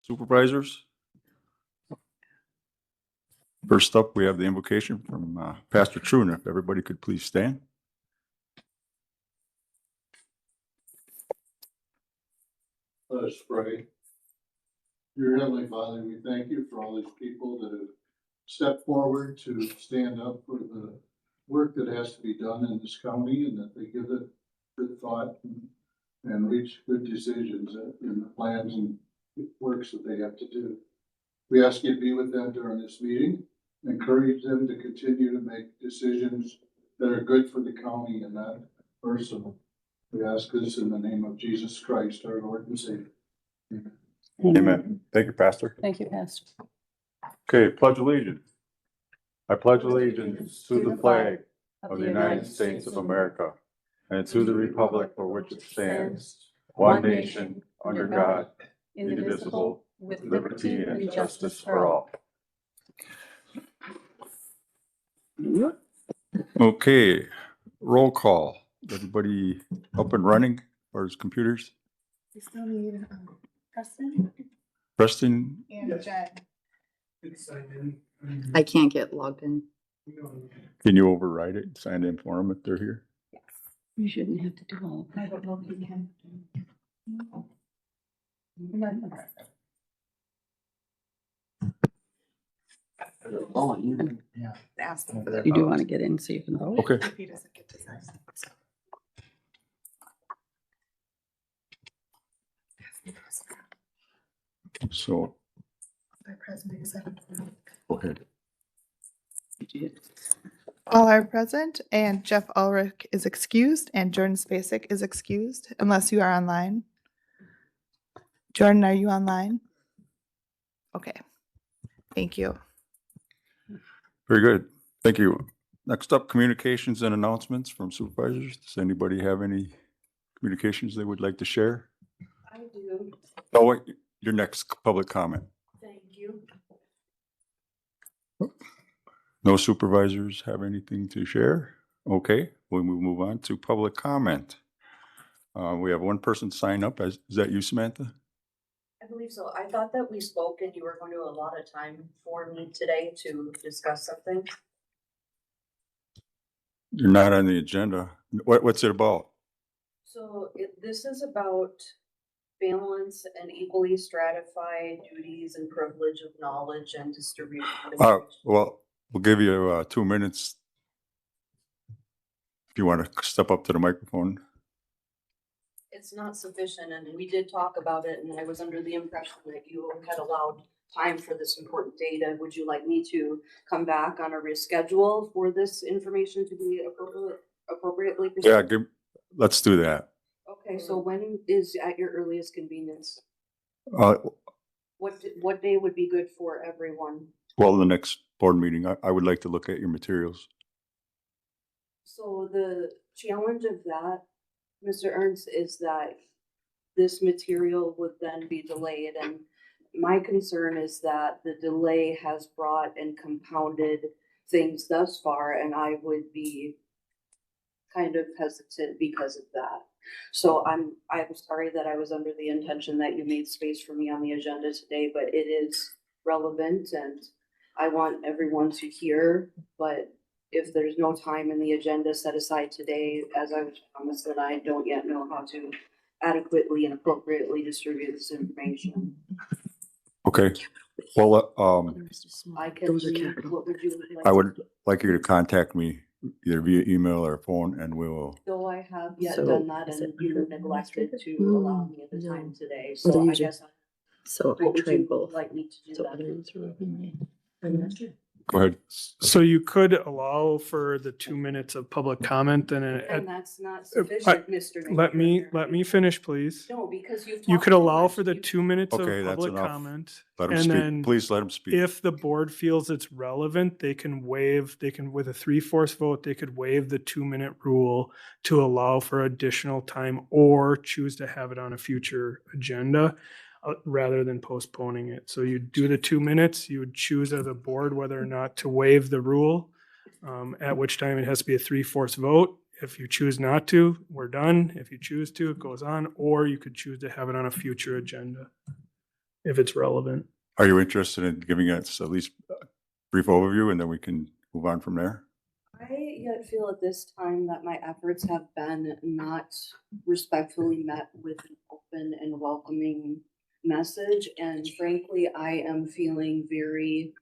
Supervisors. First up, we have the invocation from Pastor Truna. If everybody could please stand. Let us pray. Dear Heavenly Father, we thank you for all these people that have stepped forward to stand up for the work that has to be done in this county, and that they give it good thought and reach good decisions in the plans and works that they have to do. We ask you to be with them during this meeting, encourage them to continue to make decisions that are good for the county and not personal. We ask this in the name of Jesus Christ, our Lord and Savior. Amen. Amen. Thank you, Pastor. Thank you, Pastor. Okay, pledge allegiance. I pledge allegiance to the flag of the United States of America and to the republic for which it stands, one nation, under God, indivisible, with liberty and justice for all. Okay, roll call. Everybody up and running as far as computers? We still need Preston Preston? and Jen. I can't get logged in. Can you override it and sign in for them if they're here? You shouldn't have to do all of I that. don't know if you can. Ask them for their You do vote. want to get in so you can vote? Okay. If he doesn't get to sign. So, By President, is that- go ahead. All are present, and Jeff Ulrich is excused, and Jordan Spacek is excused, unless you are online. Jordan, are you online? Okay, thank you. Very good. Thank you. Next up, communications and announcements from supervisors. Does anybody have any communications they would like to share? I do, Oh, wait, your next public comment. thank you. No supervisors have anything to share? Okay, we will move on to public comment. We have one person sign up. Is that you, Samantha? I believe so. I thought that we spoke and you were going to allot a time for me today to discuss something. You're not on the agenda. What's it about? So this is about balance and equally stratified duties and privilege of knowledge and distribution. Well, we'll give you 2 minutes if you want to step up to the microphone. It's not sufficient, and we did talk about it, and I was under the impression that you had allowed time for this important data. Would you like me to come back on a reschedule for this information to be appropriately Yeah, presented? let's do that. Okay, so when is at your earliest convenience? Uh, What day would be good for everyone? Well, the next board meeting, I would like to look at your materials. So the challenge of that, Mr. Ernst, is that this material would then be delayed, and my concern is that the delay has brought and compounded things thus far, and I would be kind of hesitant because of that. So I'm sorry that I was under the intention that you made space for me on the agenda today, but it is relevant and I want everyone to hear, but if there's no time in the agenda set aside today, as I was promised, that I don't yet know how to adequately and appropriately distribute this information. Okay. Well, I can, Those are capital. what would you like? I would like you to contact me either via email or phone, and we will. Though I have yet So, done that is and it you under neglected to administrative? allow me the No. time today, Well, so they're I usually- guess, So I what would tried you both. like me to do So then? other ones are open. Go ahead. So you could allow for the 2 minutes of public comment and And that's not sufficient, Mr. let me Manager. finish, please. No, because you've. You talked could so allow much. for the You- 2 minutes of Okay, that's public enough. comment. Let him And speak. then Please let him speak. if the board feels it's relevant, they can with a 3/4 vote, they could waive the 2-minute rule to allow for additional time or choose to have it on a future agenda rather than postponing it. So you do the 2 minutes, you would choose as a board whether or not to waive the rule, at which time it has to be a 3/4 vote. If you choose not to, we're done. If you choose to, it goes on, or you could choose to have it on a future agenda. if it's relevant. Are you interested in giving us at least a brief overview and then we can move on from there? I yet feel at this time that my efforts have been not respectfully met with an open and welcoming message. And frankly, I am feeling very,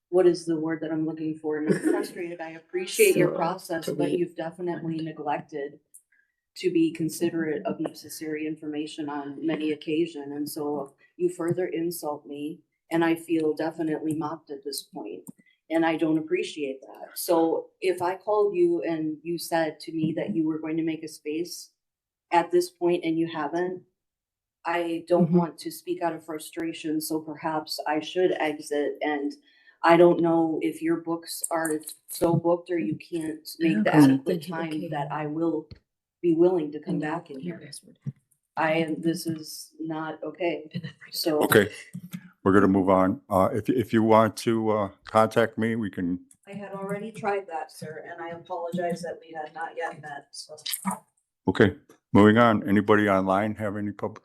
what is the word that I'm looking for? Not frustrated. I appreciate your So, process, but delete. you've definitely neglected to be considerate of necessary information on many occasions. And so you further insult me, and I feel definitely mocked at this point. And I don't appreciate that. So if I called you and you said to me that you were going to make a space at this point and you haven't, I don't Mhm. want to speak out of frustration, so perhaps I should exit. And I don't know if your books are so booked or you can't make the Yeah, 'cause adequate then hit time okay. that I will be willing to come And then back in your here. password. This is not okay. And then right So. Okay, we're gonna move on. If you want to, contact me, we can, I had already tried that, sir, and I apologize that we had not yet met, so. okay, moving on. Anybody online have any public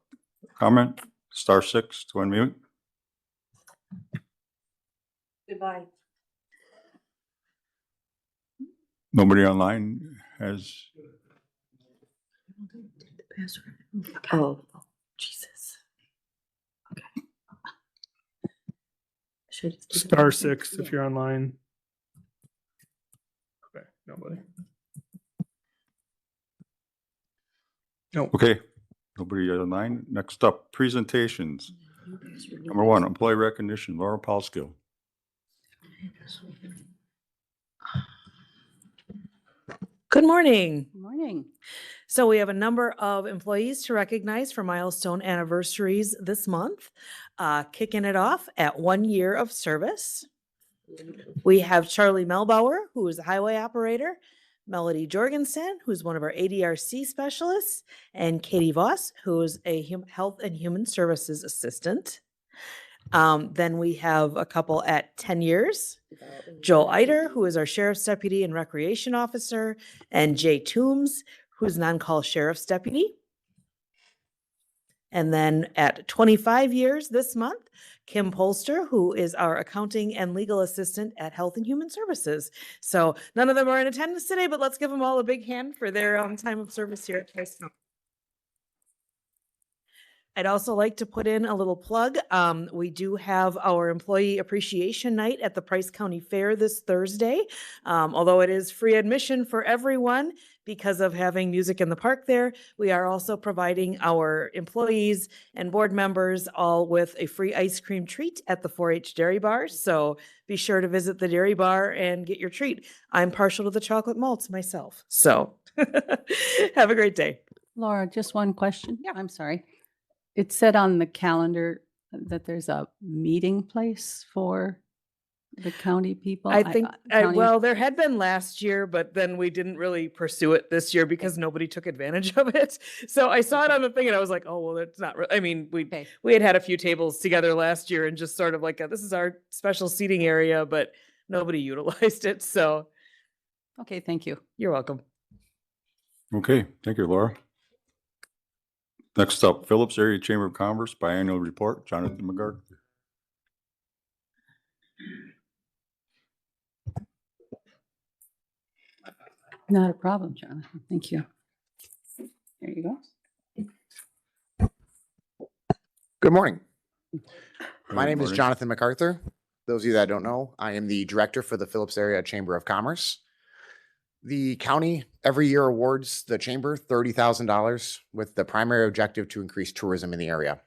comment? *6 to unmute. Goodbye. Nobody online has, The password. Oh, Jesus. Okay. Should I just do the password? *6 if you're online. Okay, nobody. No. okay, nobody online. Next up, presentations. New password, new Number 1, password. employee recognition, Laura Paulskill. Good morning. Morning. So we have a number of employees to recognize for milestone anniversaries this month. Kicking it off at 1 year of service. We have Charlie Melbauer, who is a highway operator, Melody Jorgensen, who's one of our ADRC specialists, and Katie Voss, who is a health and human services assistant. Then we have a couple at 10 years. Joel Eider, who is our sheriff's deputy and recreation officer, and Jay Toombs, who's an on-call sheriff's deputy. And then at 25 years this month, Kim Polster, who is our accounting and legal assistant at Health and Human Services. So none of them are in attendance today, but let's give them all a big hand for their time of service here at Tri-County. I'd also like to put in a little plug. We do have our employee appreciation night at the Price County Fair this Thursday. Although it is free admission for everyone because of having music in the park there, we are also providing our employees and board members all with a free ice cream treat at the 4-H Dairy Bar. So be sure to visit the dairy bar and get your treat. I'm partial to the chocolate malts myself. So have a great day. Laura, just one question. Yeah. I'm sorry. It said on the calendar that there's a meeting place for the county people. I think, county- well, there had been last year, but then we didn't really pursue it this year because nobody took advantage of it. So I saw it on the thing and I was like, oh, well, it's not, I mean, Okay. we had a few tables together last year and just sort of like, this is our special seating area, but nobody utilized it. So Okay, thank you. you're welcome. Okay, thank you, Laura. Next up, Phillips Area Chamber of Commerce Biannual Report, Jonathan McGarty. Not a problem, Jonathan. Thank you. There you go. Good morning. My Good name is morning. Jonathan MacArthur. Those of you that don't know, I am the director for the Phillips Area Chamber of Commerce. The county every year awards the chamber $30,000 with the primary objective to increase tourism in the area.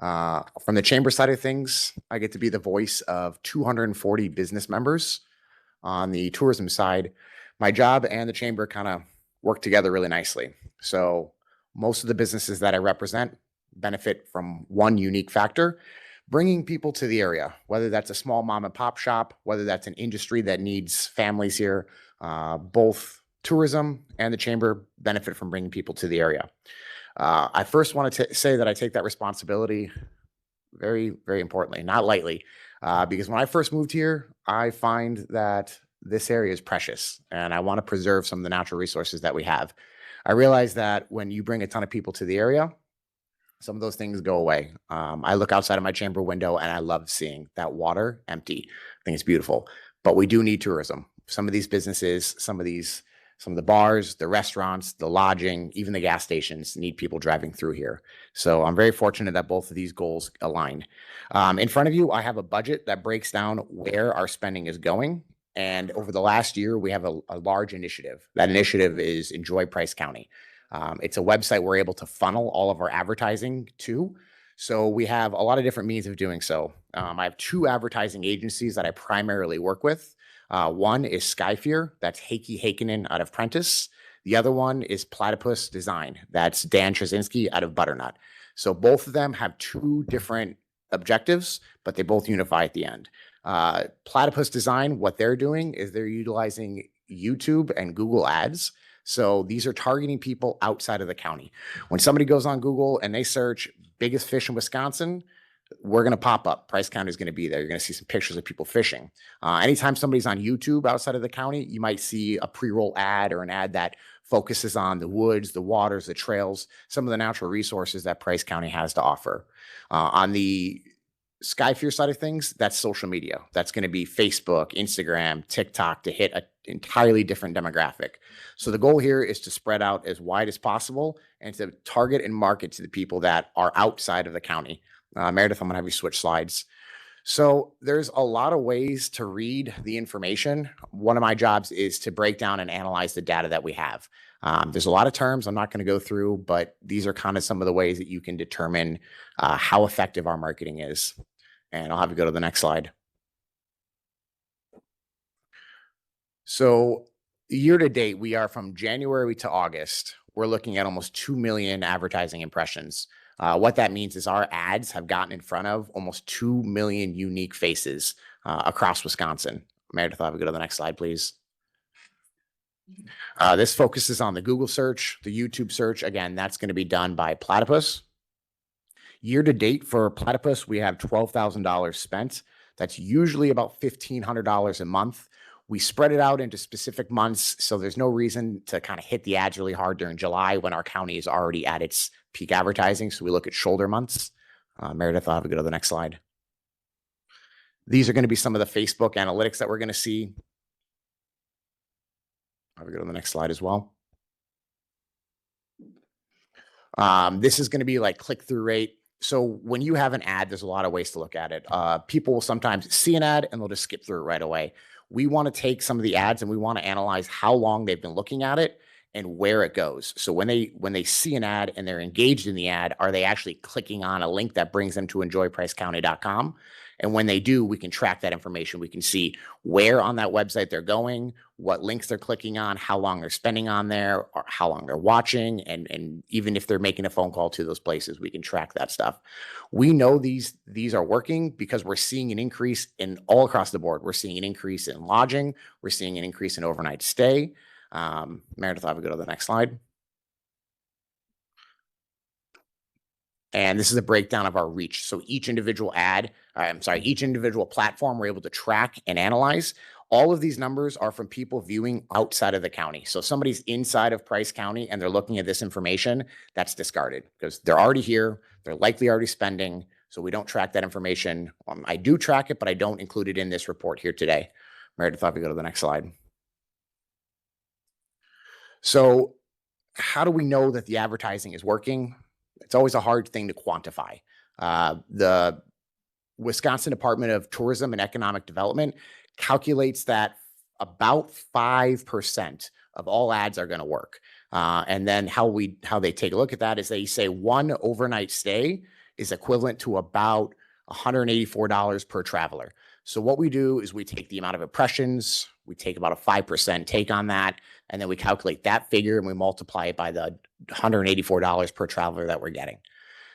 From the chamber side of things, I get to be the voice of 240 business members. On the tourism side, my job and the chamber kind of work together really nicely. So most of the businesses that I represent benefit from one unique factor: bringing people to the area, whether that's a small mom and pop shop, whether that's an industry that needs families here. Both tourism and the chamber benefit from bringing people to the area. I first want to say that I take that responsibility very, very importantly, not lightly, because when I first moved here, I find that this area is precious and I want to preserve some of the natural resources that we have. I realize that when you bring a ton of people to the area, some of those things go away. I look outside of my chamber window and I love seeing that water empty. I think it's beautiful, but we do need tourism. Some of these businesses, some of the bars, the restaurants, the lodging, even the gas stations need people driving through here. So I'm very fortunate that both of these goals align. In front of you, I have a budget that breaks down where our spending is going. And over the last year, we have a large initiative. That initiative is Enjoy Price County. It's a website we're able to funnel all of our advertising to. So we have a lot of different means of doing so. I have 2 advertising agencies that I primarily work with. One is Skyfear, that's Heikki Heikkinen out of Prentice. The other one is Platypus Design, that's Dan Trzynski out of Butternut. So both of them have 2 different objectives, but they both unify at the end. Platypus Design, what they're doing is they're utilizing YouTube and Google Ads. So these are targeting people outside of the county. When somebody goes on Google and they search biggest fish in Wisconsin, we're going to pop up. Price County is going to be there. You're going to see some pictures of people fishing. Anytime somebody's on YouTube outside of the county, you might see a pre-roll ad or an ad that focuses on the woods, the waters, the trails, some of the natural resources that Price County has to offer. On the Skyfear side of things, that's social media. That's going to be Facebook, Instagram, TikTok to hit an entirely different demographic. So the goal here is to spread out as wide as possible and to target and market to the people that are outside of the county. Meredith, I'm going to have you switch slides. So there's a lot of ways to read the information. One of my jobs is to break down and analyze the data that we have. There's a lot of terms I'm not going to go through, but these are kind of some of the ways that you can determine how effective our marketing is. And I'll have you go to the next slide. So year to date, we are from January to August. We're looking at almost 2 million advertising impressions. What that means is our ads have gotten in front of almost 2 million unique faces across Wisconsin. Meredith, I'll have you go to the next slide, please. This focuses on the Google search, the YouTube search. Again, that's going to be done by Platypus. Year to date for Platypus, we have $12,000 spent. That's usually about $1,500 a month. We spread it out into specific months, so there's no reason to kind of hit the ads really hard during July when our county is already at its peak advertising. So we look at shoulder months. Meredith, I'll have you go to the next slide. These are going to be some of the Facebook analytics that we're going to see. I'll go to the next slide as well. This is going to be like click-through rate. So when you have an ad, there's a lot of ways to look at it. People will sometimes see an ad and they'll just skip through it right away. We want to take some of the ads and we want to analyze how long they've been looking at it and where it goes. So when they see an ad and they're engaged in the ad, are they actually clicking on a link that brings them to enjoypricecounty.com? And when they do, we can track that information. We can see where on that website they're going, what links they're clicking on, how long they're spending on there, or how long they're watching. And even if they're making a phone call to those places, we can track that stuff. We know these are working because we're seeing an increase in all across the board. We're seeing an increase in lodging. We're seeing an increase in overnight stay. Meredith, I'll go to the next slide. And this is a breakdown of our reach. So each individual each individual platform we're able to track and analyze. All of these numbers are from people viewing outside of the county. So if somebody's inside of Price County and they're looking at this information, that's discarded because they're already here. They're likely already spending. So we don't track that information. I do track it, but I don't include it in this report here today. Meredith, if we go to the next slide. So how do we know that the advertising is working? It's always a hard thing to quantify. The Wisconsin Department of Tourism and Economic Development calculates that about 5% of all ads are going to work. And then how they take a look at that is they say one overnight stay is equivalent to about $184 per traveler. So what we do is we take the amount of impressions, we take about a 5% take on that, and then we calculate that figure and we multiply it by the $184 per traveler that we're getting.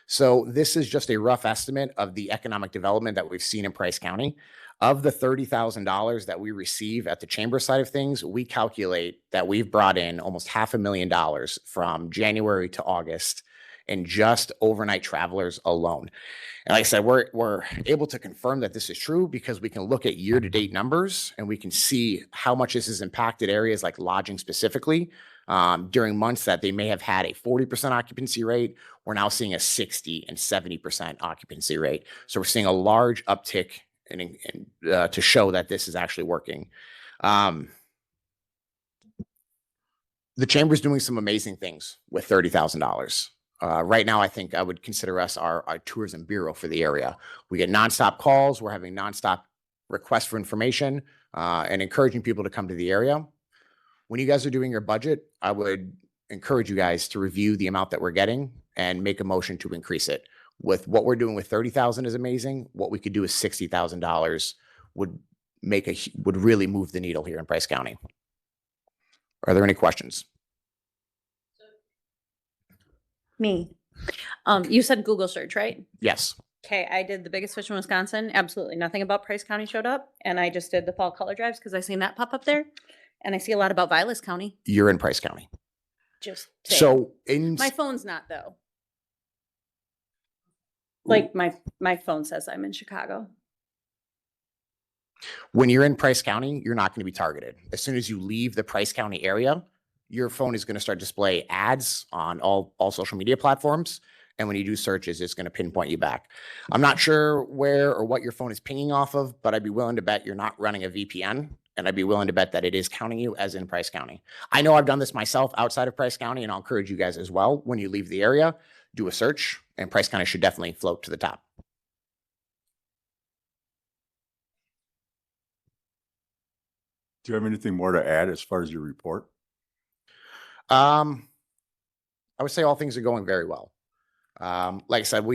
So this is just a rough estimate of the economic development that we've seen in Price County. Of the $30,000 that we receive at the chamber side of things, we calculate that we've brought in almost $500,000 from January to August in just overnight travelers alone. And like I said, we're able to confirm that this is true because we can look at year-to-date numbers and we can see how much this has impacted areas like lodging specifically. During months that they may have had a 40% occupancy rate, we're now seeing a 60 and 70% occupancy rate. So we're seeing a large uptick to show that this is actually working. The chamber's doing some amazing things with $30,000. Right now, I think I would consider us our tourism bureau for the area. We get nonstop calls. We're having nonstop requests for information and encouraging people to come to the area. When you guys are doing your budget, I would encourage you guys to review the amount that we're getting and make a motion to increase it. With what we're doing with 30,000 is amazing. What we could do with $60,000 would really move the needle here in Price County. Are there any questions? Me. You said Google search, right? Yes. Okay, I did the biggest fish in Wisconsin. Absolutely nothing about Price County showed up. And I just did the fall color drives because I seen that pop up there. And I see a lot about Vilas County. You're in Price County. Just saying. So in My phone's not though. Like my phone says I'm in Chicago. when you're in Price County, you're not going to be targeted. As soon as you leave the Price County area, your phone is going to start display ads on all social media platforms. And when you do searches, it's going to pinpoint you back. I'm not sure where or what your phone is pinging off of, but I'd be willing to bet you're not running a VPN. And I'd be willing to bet that it is counting you as in Price County. I know I've done this myself outside of Price County, and I'll encourage you guys as well. When you leave the area, do a search, and Price County should definitely float to the top. Do you have anything more to add as far as your report? I would say all things are going very well. Like I said,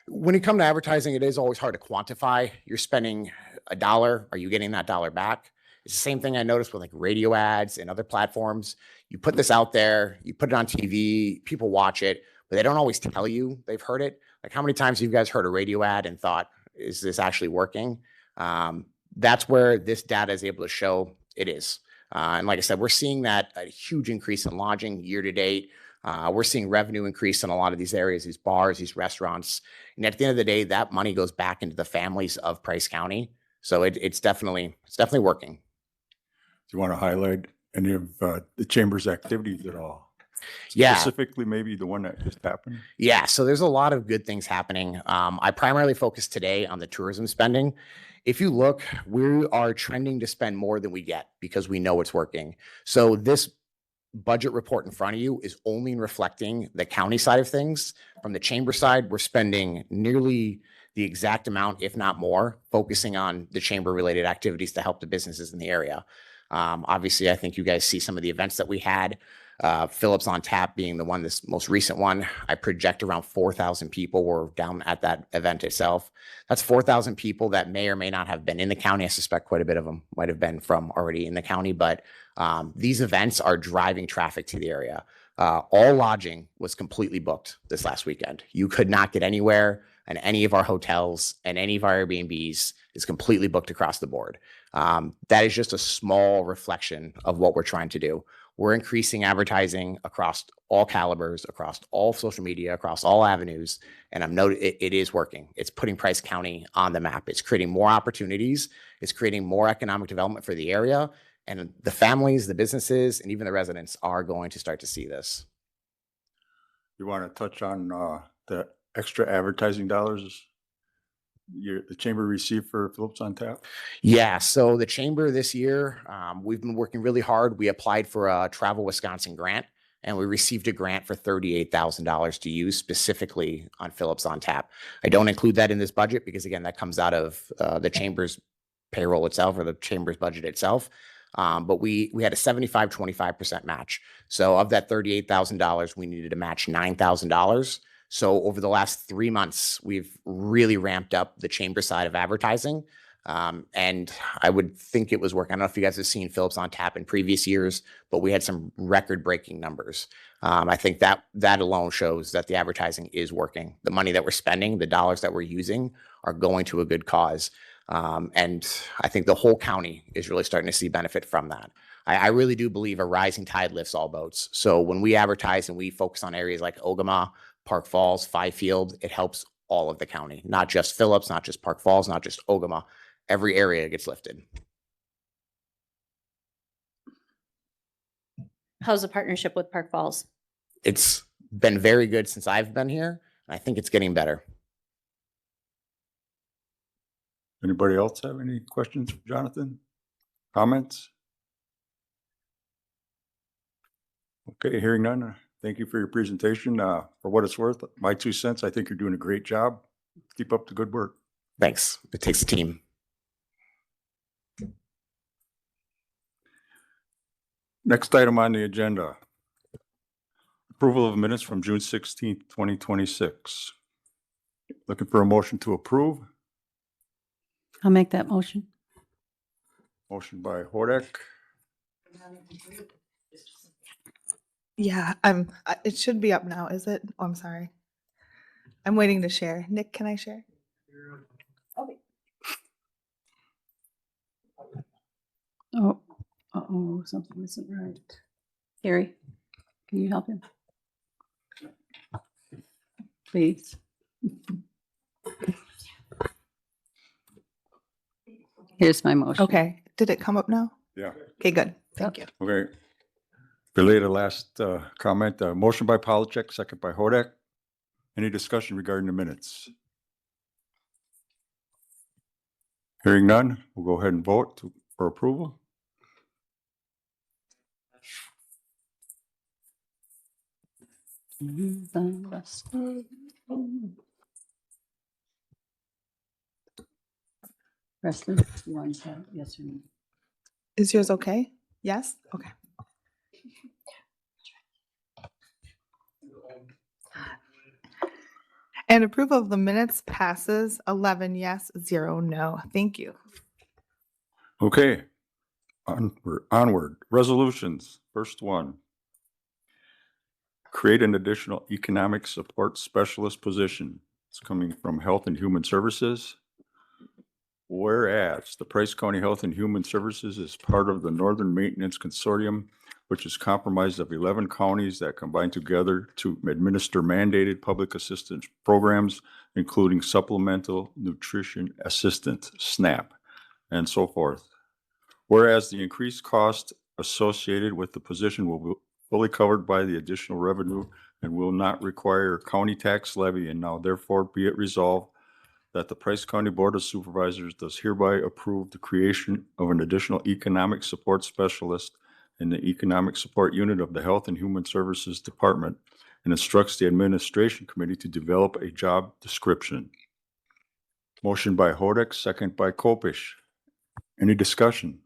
when it comes to advertising, it is always hard to quantify. You're spending $1. Are you getting that dollar back? It's the same thing I noticed with like radio ads and other platforms. You put this out there, you put it on TV, people watch it, but they don't always tell you they've heard it. Like how many times have you guys heard a radio ad and thought, is this actually working? That's where this data is able to show it is. And like I said, we're seeing that a huge increase in lodging year to date. We're seeing revenue increase in a lot of these areas, these bars, these restaurants. And at the end of the day, that money goes back into the families of Price County. So it's definitely working. Do you want to highlight any of the chamber's activities at all? Yeah. Specifically, maybe the one that just happened? Yeah, so there's a lot of good things happening. I primarily focus today on the tourism spending. If you look, we are trending to spend more than we get because we know it's working. So this budget report in front of you is only reflecting the county side of things. From the chamber side, we're spending nearly the exact amount, if not more, focusing on the chamber related activities to help the businesses in the area. Obviously, I think you guys see some of the events that we had. Phillips on Tap being the one, this most recent one. I project around 4,000 people were down at that event itself. That's 4,000 people that may or may not have been in the county. I suspect quite a bit of them might have been from already in the county, but these events are driving traffic to the area. All lodging was completely booked this last weekend. You could not get anywhere, and any of our hotels and any of our Airbnbs is completely booked across the board. That is just a small reflection of what we're trying to do. We're increasing advertising across all calibers, across all social media, across all avenues. And I'm noting it is working. It's putting Price County on the map. It's creating more opportunities. It's creating more economic development for the area. And the families, the businesses, and even the residents are going to start to see this. You want to touch on the extra advertising dollars the chamber received for Phillips on Tap? Yeah, so the chamber this year, we've been working really hard. We applied for a Travel Wisconsin grant, and we received a grant for $38,000 to use specifically on Phillips on Tap. I don't include that in this budget because, again, that comes out of the chamber's payroll itself or the chamber's budget itself. But we had a 75-25% match. So of that $38,000, we needed to match $9,000. So over the last 3 months, we've really ramped up the chamber side of advertising. And I would think it was working. I don't know if you guys have seen Phillips on Tap in previous years, but we had some record-breaking numbers. I think that alone shows that the advertising is working. The money that we're spending, the dollars that we're using are going to a good cause. And I think the whole county is really starting to see benefit from that. I really do believe a rising tide lifts all boats. So when we advertise and we focus on areas like Ogama, Park Falls, Fifield, it helps all of the county, not just Phillips, not just Park Falls, not just Ogama. Every area gets lifted. How's the partnership with Park Falls? It's been very good since I've been here. I think it's getting better. Anybody else have any questions for Jonathan? Comments? Okay, hearing none. Thank you for your presentation. For what it's worth, my 2 cents, I think you're doing a great job. Keep up the good work. Thanks. It takes a team. Next item on the agenda. Approval of minutes from June 16th, 2026. Looking for a motion to approve. I'll make that motion. Motion by Hodek, Yeah, it should be up now, is it? Oh, I'm sorry. I'm waiting to share. Nick, can I share? Oh, uh-oh, something isn't right. Gary, can you help him? Please. Here's my motion. Okay, did it come up now? yeah, Okay, good. Thank you. okay. Relay the last comment, motion by Polachek, second by Hodek. Any discussion regarding the minutes? Hearing none, we'll go ahead and vote for approval. Rest of the ones have yes or no. Is yours okay? Yes? Okay. And approval of the minutes passes 11 yes, 0 no. Thank you. Okay, onward. Resolutions, first one. Create an additional economic support specialist position. It's coming from Health and Human Services. Whereas the Price County Health and Human Services is part of the Northern Maintenance Consortium, which is comprised of 11 counties that combine together to administer mandated public assistance programs, including supplemental nutrition assistance, SNAP, and so forth. Whereas the increased cost associated with the position will be fully covered by the additional revenue and will not require county tax levy, and now therefore be it resolved that the Price County Board of Supervisors does hereby approve the creation of an additional economic support specialist in the Economic Support Unit of the Health and Human Services Department and instructs the Administration Committee to develop a job description. Motion by Hodek, second by Kopish. Any discussion?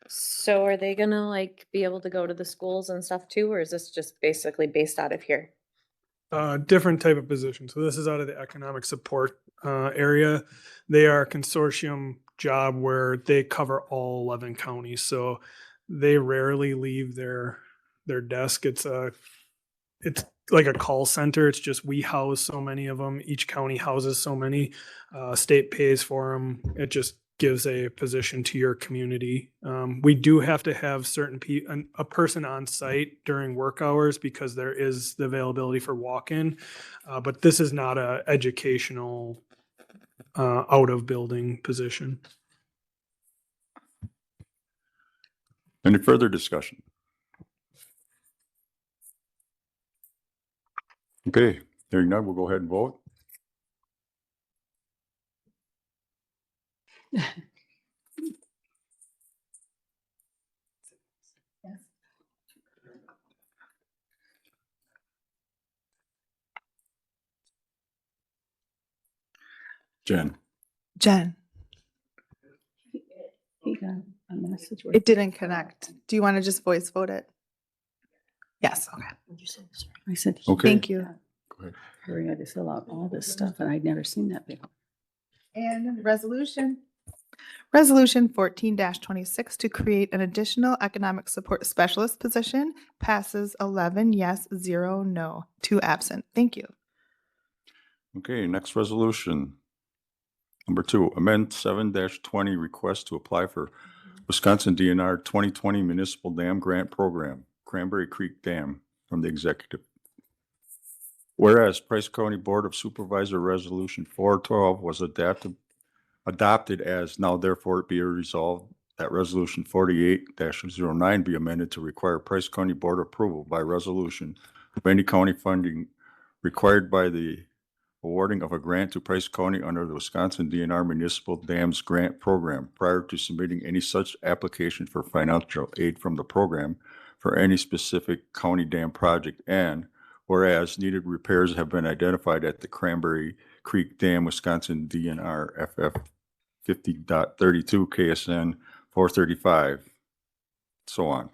So are they gonna like be able to go to the schools and stuff too, or is this just basically based out of here? Different type of position. So this is out of the economic support area. They are a consortium job where they cover all 11 counties. So they rarely leave their desk. It's like a call center. It's just we house so many of them. Each county houses so many. State pays for them. It just gives a position to your community. We do have to have a person on site during work hours because there is the availability for walk-in. But this is not a educational out of building position. Any further discussion? Okay, hearing none, we'll go ahead and vote. Jen, Jen, He got a message. it didn't connect. Do you want to just voice vote it? Yes, okay. I said, okay. Thank you. Go ahead. hurry, I had to fill out all this stuff and I'd never seen that before. And resolution 14-26 to create an additional economic support specialist position passes 11 yes, 0 no, 2 absent. Thank you. Okay, next resolution. Number 2, amend 7-20 request to apply for Wisconsin DNR 2020 Municipal Dam Grant Program, Cranberry Creek Dam, from the executive. Whereas Price County Board of Supervisor Resolution 412 was adopted as now therefore it be resolved that Resolution 48-09 be amended to require Price County Board approval by resolution of any county funding required by the awarding of a grant to Price County under the Wisconsin DNR Municipal Dams Grant Program prior to submitting any such application for financial aid from the program for any specific county dam project. And whereas needed repairs have been identified at the Cranberry Creek Dam, Wisconsin DNR FF 50.32 KSN 435, so on.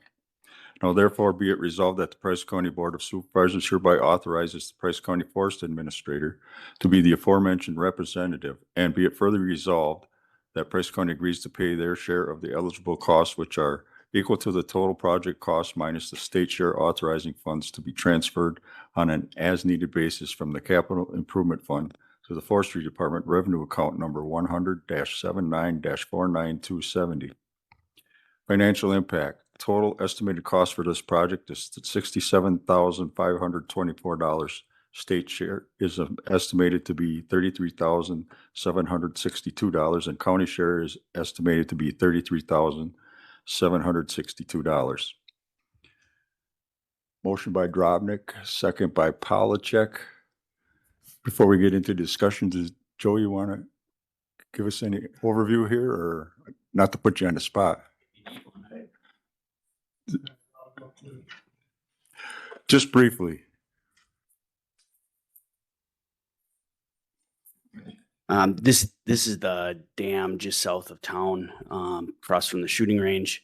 Now therefore be it resolved that the Price County Board of Supervisors hereby authorizes the Price County Forest Administrator to be the aforementioned representative, and be it further resolved that Price County agrees to pay their share of the eligible costs, which are equal to the total project cost minus the state share, authorizing funds to be transferred on an as-needed basis from the Capital Improvement Fund to the Forestry Department Revenue Account number 100-79-49270. Financial impact. Total estimated cost for this project is $67,524. State share is estimated to be $33,762, and county share is estimated to be $33,762. Motion by Drobnik, second by Polachek. Before we get into discussions, does Joe, you want to give us any overview here, or not to put you on the spot? Just briefly. This is the dam just south of town, across from the shooting range.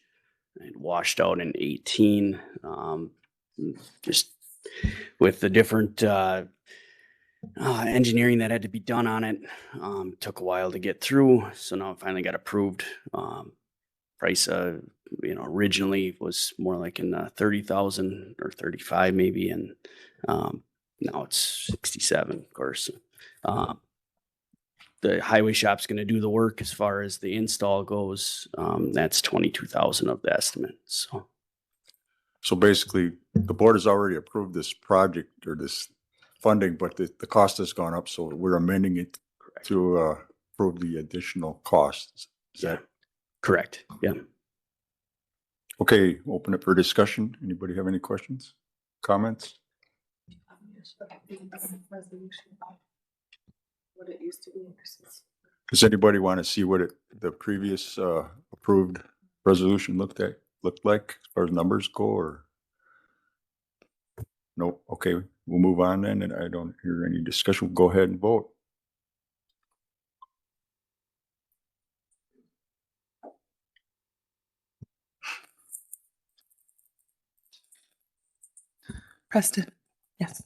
It washed out in 18. Just with the different engineering that had to be done on it, took a while to get through. So now it finally got approved. Price, originally was more like in 30,000 or 35 maybe, and now it's 67, of course. The highway shop's going to do the work as far as the install goes. That's 22,000 of the estimate. So basically, the board has already approved this project or this funding, but the cost has gone up, so we're amending it to approve the additional costs. Is that correct? Yeah. Okay, open it for discussion. Anybody have any questions, comments? What it used to be versus. Does anybody want to see what the previous approved resolution looked like as far as numbers go, or? Nope. Okay, we'll move on then, and I don't hear any discussion. We'll go ahead and vote. Preston, yes.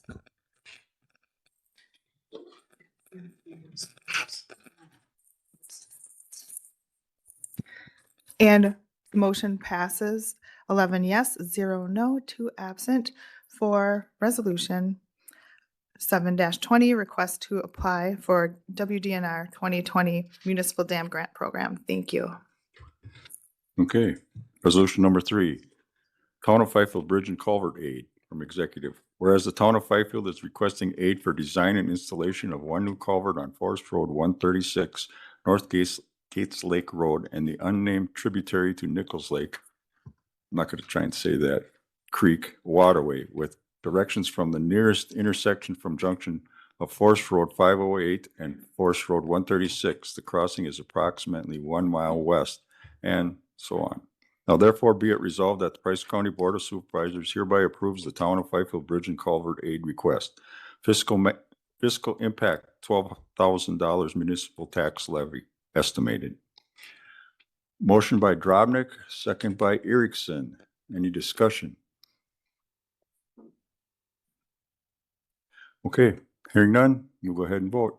And motion passes 11 yes, 0 no, 2 absent for resolution 7-20, request to apply for WDNR 2020 Municipal Dam Grant Program. Thank you. Okay, resolution number 3, Town of Fifield Bridge and Culvert Aid from Executive. Whereas the Town of Fifield is requesting aid for design and installation of one new culvert on Forest Road 136, North Gates Lake Road, and the unnamed tributary to Nichols Lake. I'm not going to try and say that creek waterway, with directions from the nearest intersection from junction of Forest Road 508 and Forest Road 136. The crossing is approximately 1 mile west, and so on. Now therefore be it resolved that the Price County Board of Supervisors hereby approves the Town of Fifield Bridge and Culvert Aid request. Fiscal impact, $12,000 municipal tax levy estimated. Motion by Drobnik, second by Erickson. Any discussion? Okay, hearing none, we'll go ahead and vote.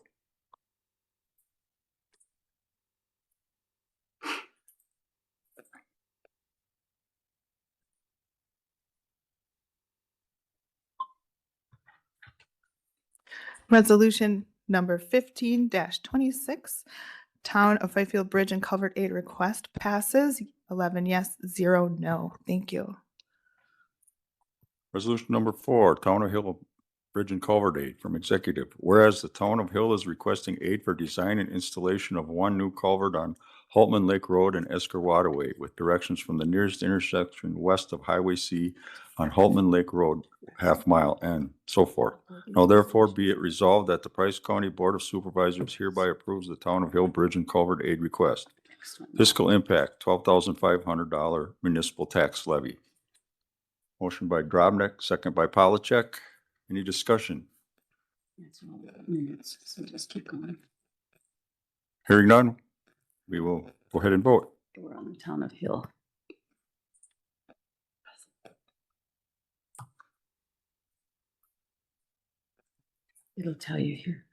Resolution number 15-26, Town of Fifield Bridge and Culvert Aid request passes 11 yes, 0 no. Thank you. Resolution number 4, Town of Hill Bridge and Culvert Aid from Executive. Whereas the Town of Hill is requesting aid for design and installation of one new culvert on Haltman Lake Road and Esker Waterway with directions from the nearest intersection west of Highway C on Haltman Lake Road, half mile, and so forth. Now therefore be it resolved that the Price County Board of Supervisors hereby approves the Town of Hill Bridge and Culvert Aid request. Fiscal impact, $12,500 municipal tax levy. Motion by Drobnik, second by Polachek. Any discussion? It's all minutes, so just keep going. Hearing none, we will go ahead and vote. We're on the Town of Hill. It'll tell you here.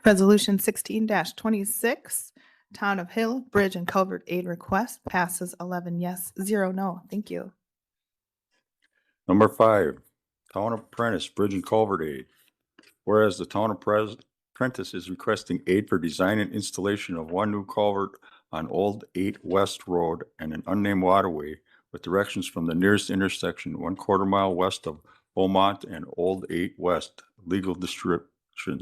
Resolution 16-26, Town of Hill Bridge and Culvert Aid Request passes 11 yes, 0 no. Thank you. Number 5, Town Apprentice Bridge and Culvert Aid. Whereas the Town Apprentice is requesting aid for design and installation of one new culvert on Old 8 West Road and an unnamed waterway with directions from the nearest intersection 1/4 mile west of Beaumont and Old 8 West, legal description,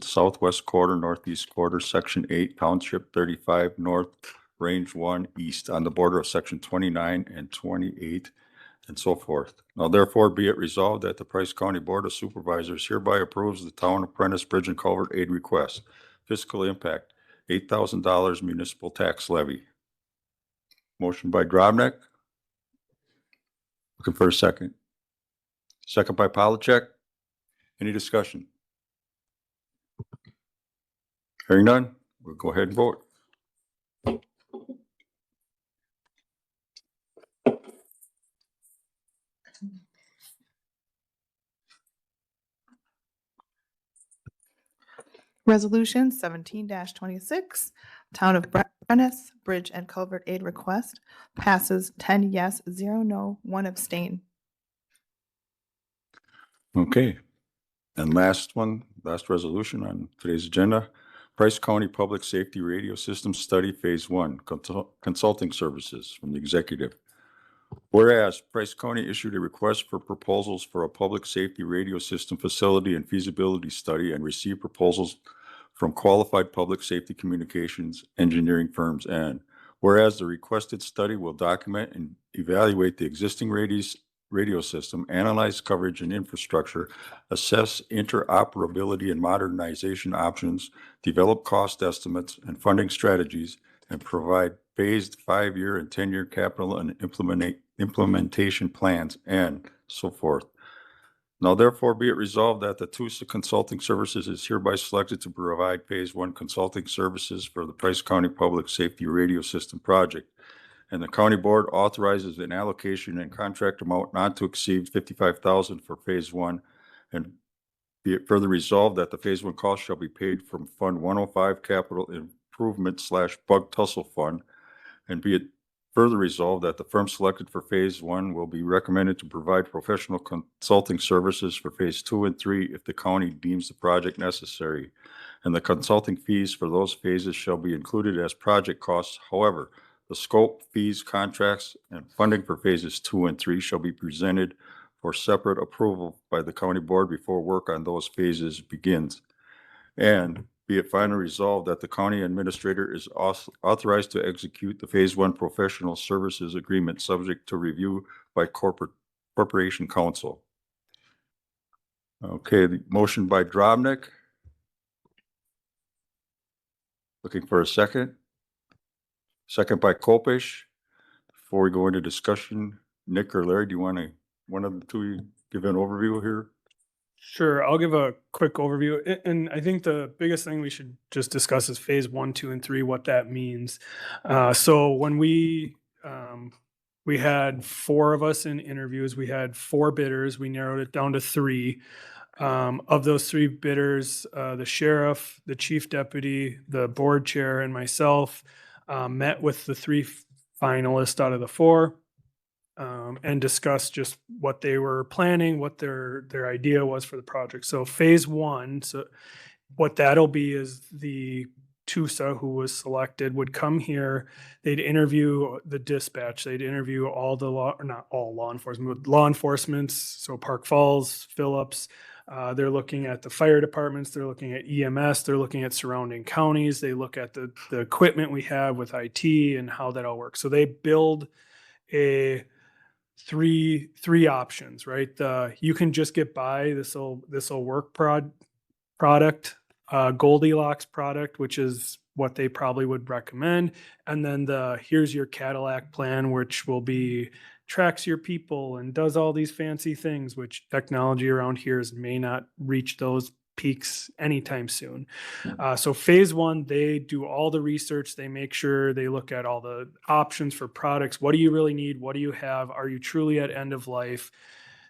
southwest quarter, northeast quarter, section 8, township 35 north, range 1 east on the border of section 29 and 28 and so forth. Now therefore be it resolved that the Price County Board of Supervisors hereby approves the Town Apprentice Bridge and Culvert Aid request. Fiscal impact, $8,000 municipal tax levy. Motion by Drobnik. Looking for a second. Second by Polachek. Any discussion? Hearing none, we'll go ahead and vote. Resolution 17-26, Town of Apprentice Bridge and Culvert Aid Request passes 10 yes, 0 no, 1 abstain. Okay. And last resolution on today's agenda, Price County Public Safety Radio System Study Phase 1, Consulting Services from the Executive. Whereas Price County issued a request for proposals for a public safety radio system facility and feasibility study and received proposals from qualified public safety communications engineering firms. And whereas the requested study will document and evaluate the existing radio system, analyze coverage and infrastructure, assess interoperability and modernization options, develop cost estimates and funding strategies, and provide phased 5-year and 10-year capital and implementation plans, and so forth. Now therefore be it resolved that the TUSA Consulting Services is hereby selected to provide Phase 1 consulting services for the Price County Public Safety Radio System project. And the county board authorizes an allocation and contract amount not to exceed $55,000 for Phase 1. And be it further resolved that the Phase 1 cost shall be paid from Fund 105 Capital Improvement / Bug Tussle Fund. And be it further resolved that the firm selected for Phase 1 will be recommended to provide professional consulting services for Phase 2 and 3 if the county deems the project necessary. And the consulting fees for those phases shall be included as project costs. However, the scope, fees, contracts, and funding for Phases 2 and 3 shall be presented for separate approval by the county board before work on those phases begins. And be it finally resolved that the county administrator is authorized to execute the Phase 1 professional services agreement subject to review by Corporation Council. Okay, the motion by Drobnik. Looking for a second. Second by Kopish. Before we go into discussion, Nick or Larry, do you want to, one of the two, give an overview here? Sure, I'll give a quick overview. And I think the biggest thing we should just discuss is Phase 1, 2, and 3, what that means. So when we had 4 of us in interviews, we had 4 bidders, we narrowed it down to 3. Of those 3 bidders, the sheriff, the chief deputy, the board chair, and myself met with the 3 finalists out of the 4. And discuss just what they were planning, what their idea was for the project. So Phase 1, so what that'll be is the TUSA who was selected would come here, they'd interview the dispatch, they'd interview all the not all law enforcement, but law enforcement, so Park Falls, Phillips, They're looking at the fire departments, they're looking at EMS, they're looking at surrounding counties, they look at the equipment we have with IT and how that all works. So they build a three options, right? You can just get by, this'll work product, Goldilocks product, which is what they probably would recommend. And then here's your Cadillac plan, which will be tracks your people and does all these fancy things, which technology around here may not reach those peaks anytime soon. So phase one, they do all the research. They make sure they look at all the options for products. What do you really need? What do you have? Are you truly at end of life?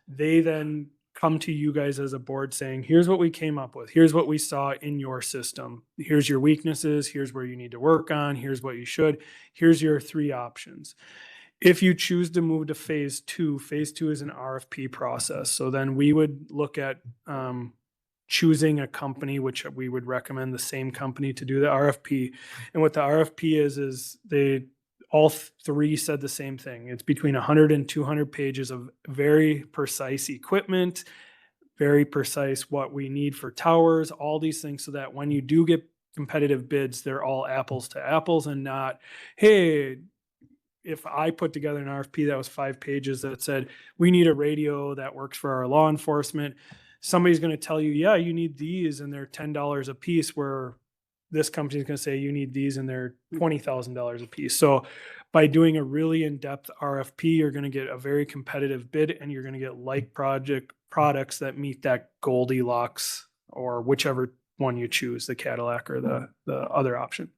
They then come to you guys as a board saying, here's what we came up with. Here's what we saw in your system. Here's your weaknesses. Here's where you need to work on. Here's what you should. Here's your three options. If you choose to move to phase two is an RFP process. So then we would look at choosing a company, which we would recommend the same company to do the RFP. And what the RFP is they all three said the same thing. It's between 100 and 200 pages of very precise equipment, very precise what we need for towers, all these things, so that when you do get competitive bids, they're all apples to apples and not, hey, if I put together an RFP that was 5 pages that said, we need a radio that works for our law enforcement, somebody's going to tell you, yeah, you need these and they're $10 a piece, where this company is going to say you need these and they're $20,000 a piece. So by doing a really in-depth RFP, you're going to get a very competitive bid and you're going to get like products that meet that Goldilocks or whichever one you choose, the Cadillac or the other option.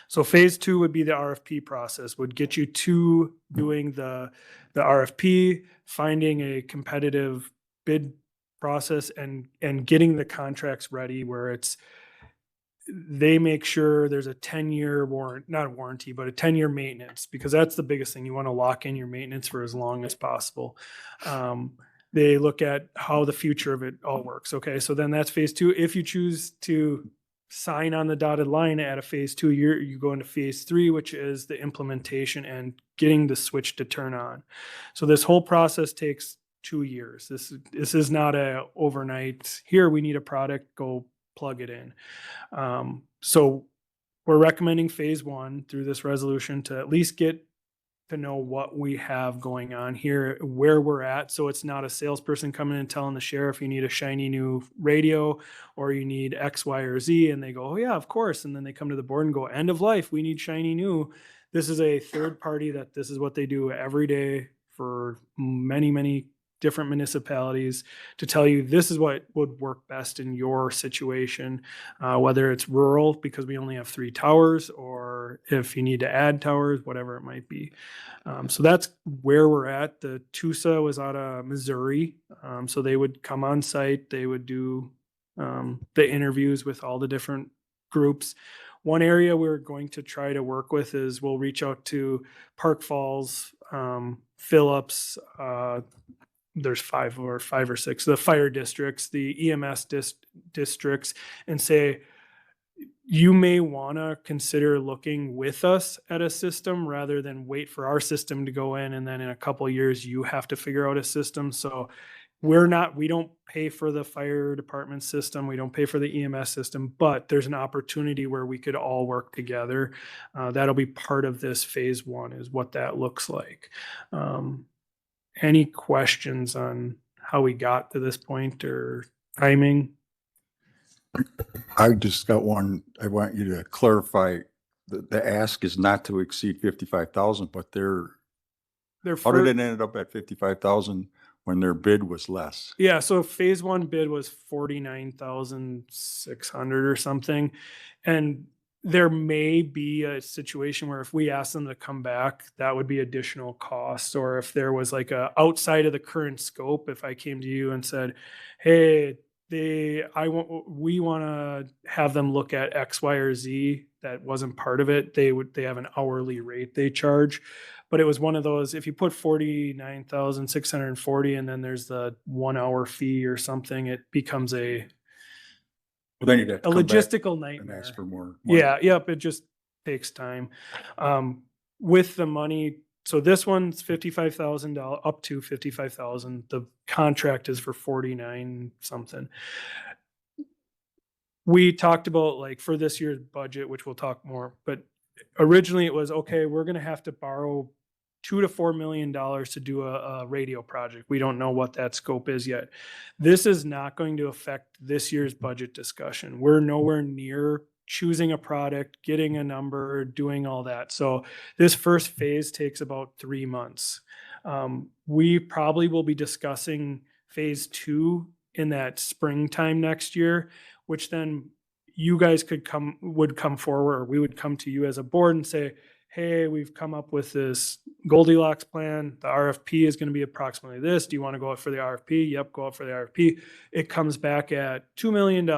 So phase two would be the RFP process, would get you to doing the RFP, finding a competitive bid process and getting the contracts ready where they make sure there's a 10-year not a warranty, but a 10-year maintenance, because that's the biggest thing. You want to lock in your maintenance for as long as possible. They look at how the future of it all works. Okay, so then that's phase two. If you choose to sign on the dotted line at a phase two, you go into phase three, which is the implementation and getting the switch to turn on. So this whole process takes 2 years. This is not a overnight, here, we need a product, go plug it in. So we're recommending phase one through this resolution to at least get to know what we have going on here, where we're at. So it's not a salesperson coming and telling the sheriff you need a shiny new radio or you need X, Y, or Z. And they go, oh yeah, of course. And then they come to the board and go, end of life, we need shiny new. This is a third party that this is what they do every day for many, many different municipalities to tell you this is what would work best in your situation, whether it's rural because we only have 3 towers, or if you need to add towers, whatever it might be. So that's where we're at. The TUSA was out of Missouri. So they would come on site, they would do the interviews with all the different groups. One area we're going to try to work with is we'll reach out to Park Falls, Phillips, there's 5 or 6, the fire districts, the EMS districts, and say, you may want to consider looking with us at a system rather than wait for our system to go in. And then in a couple of years, you have to figure out a system. So we don't pay for the fire department system. We don't pay for the EMS system, but there's an opportunity where we could all work together. That'll be part of this phase one, is what that looks like. Any questions on how we got to this point or timing? I just got one. I want you to clarify. The ask is not to exceed 55,000, but how did it end up at 55,000 when their bid was less? Yeah, so phase one bid was 49,600 or something. And there may be a situation where if we ask them to come back, that would be additional costs. Or if there was like outside of the current scope, if I came to you and said, hey, we want to have them look at X, Y, or Z that wasn't part of it, they have an hourly rate they charge. But it was one of those, if you put 49,640 and then there's the 1 hour fee or something, it becomes a logistical nightmare. And ask for more. Yeah, yep, it just takes time. With the money so this one's $55,000, up to 55,000. The contract is for 49 something. We talked about like for this year's budget, which we'll talk more, but originally it was, okay, we're gonna have to borrow $2 to $4 million to do a radio project. We don't know what that scope is yet. This is not going to affect this year's budget discussion. We're nowhere near choosing a product, getting a number, doing all that. So this first phase takes about 3 months. We probably will be discussing phase 2 in that springtime next year, which then you guys would come forward, or we would come to you as a board and say, hey, we've come up with this Goldilocks plan. The RFP is going to be approximately this. Do you want to go out for the RFP? Yep, go out for the RFP. It comes back at $2 million.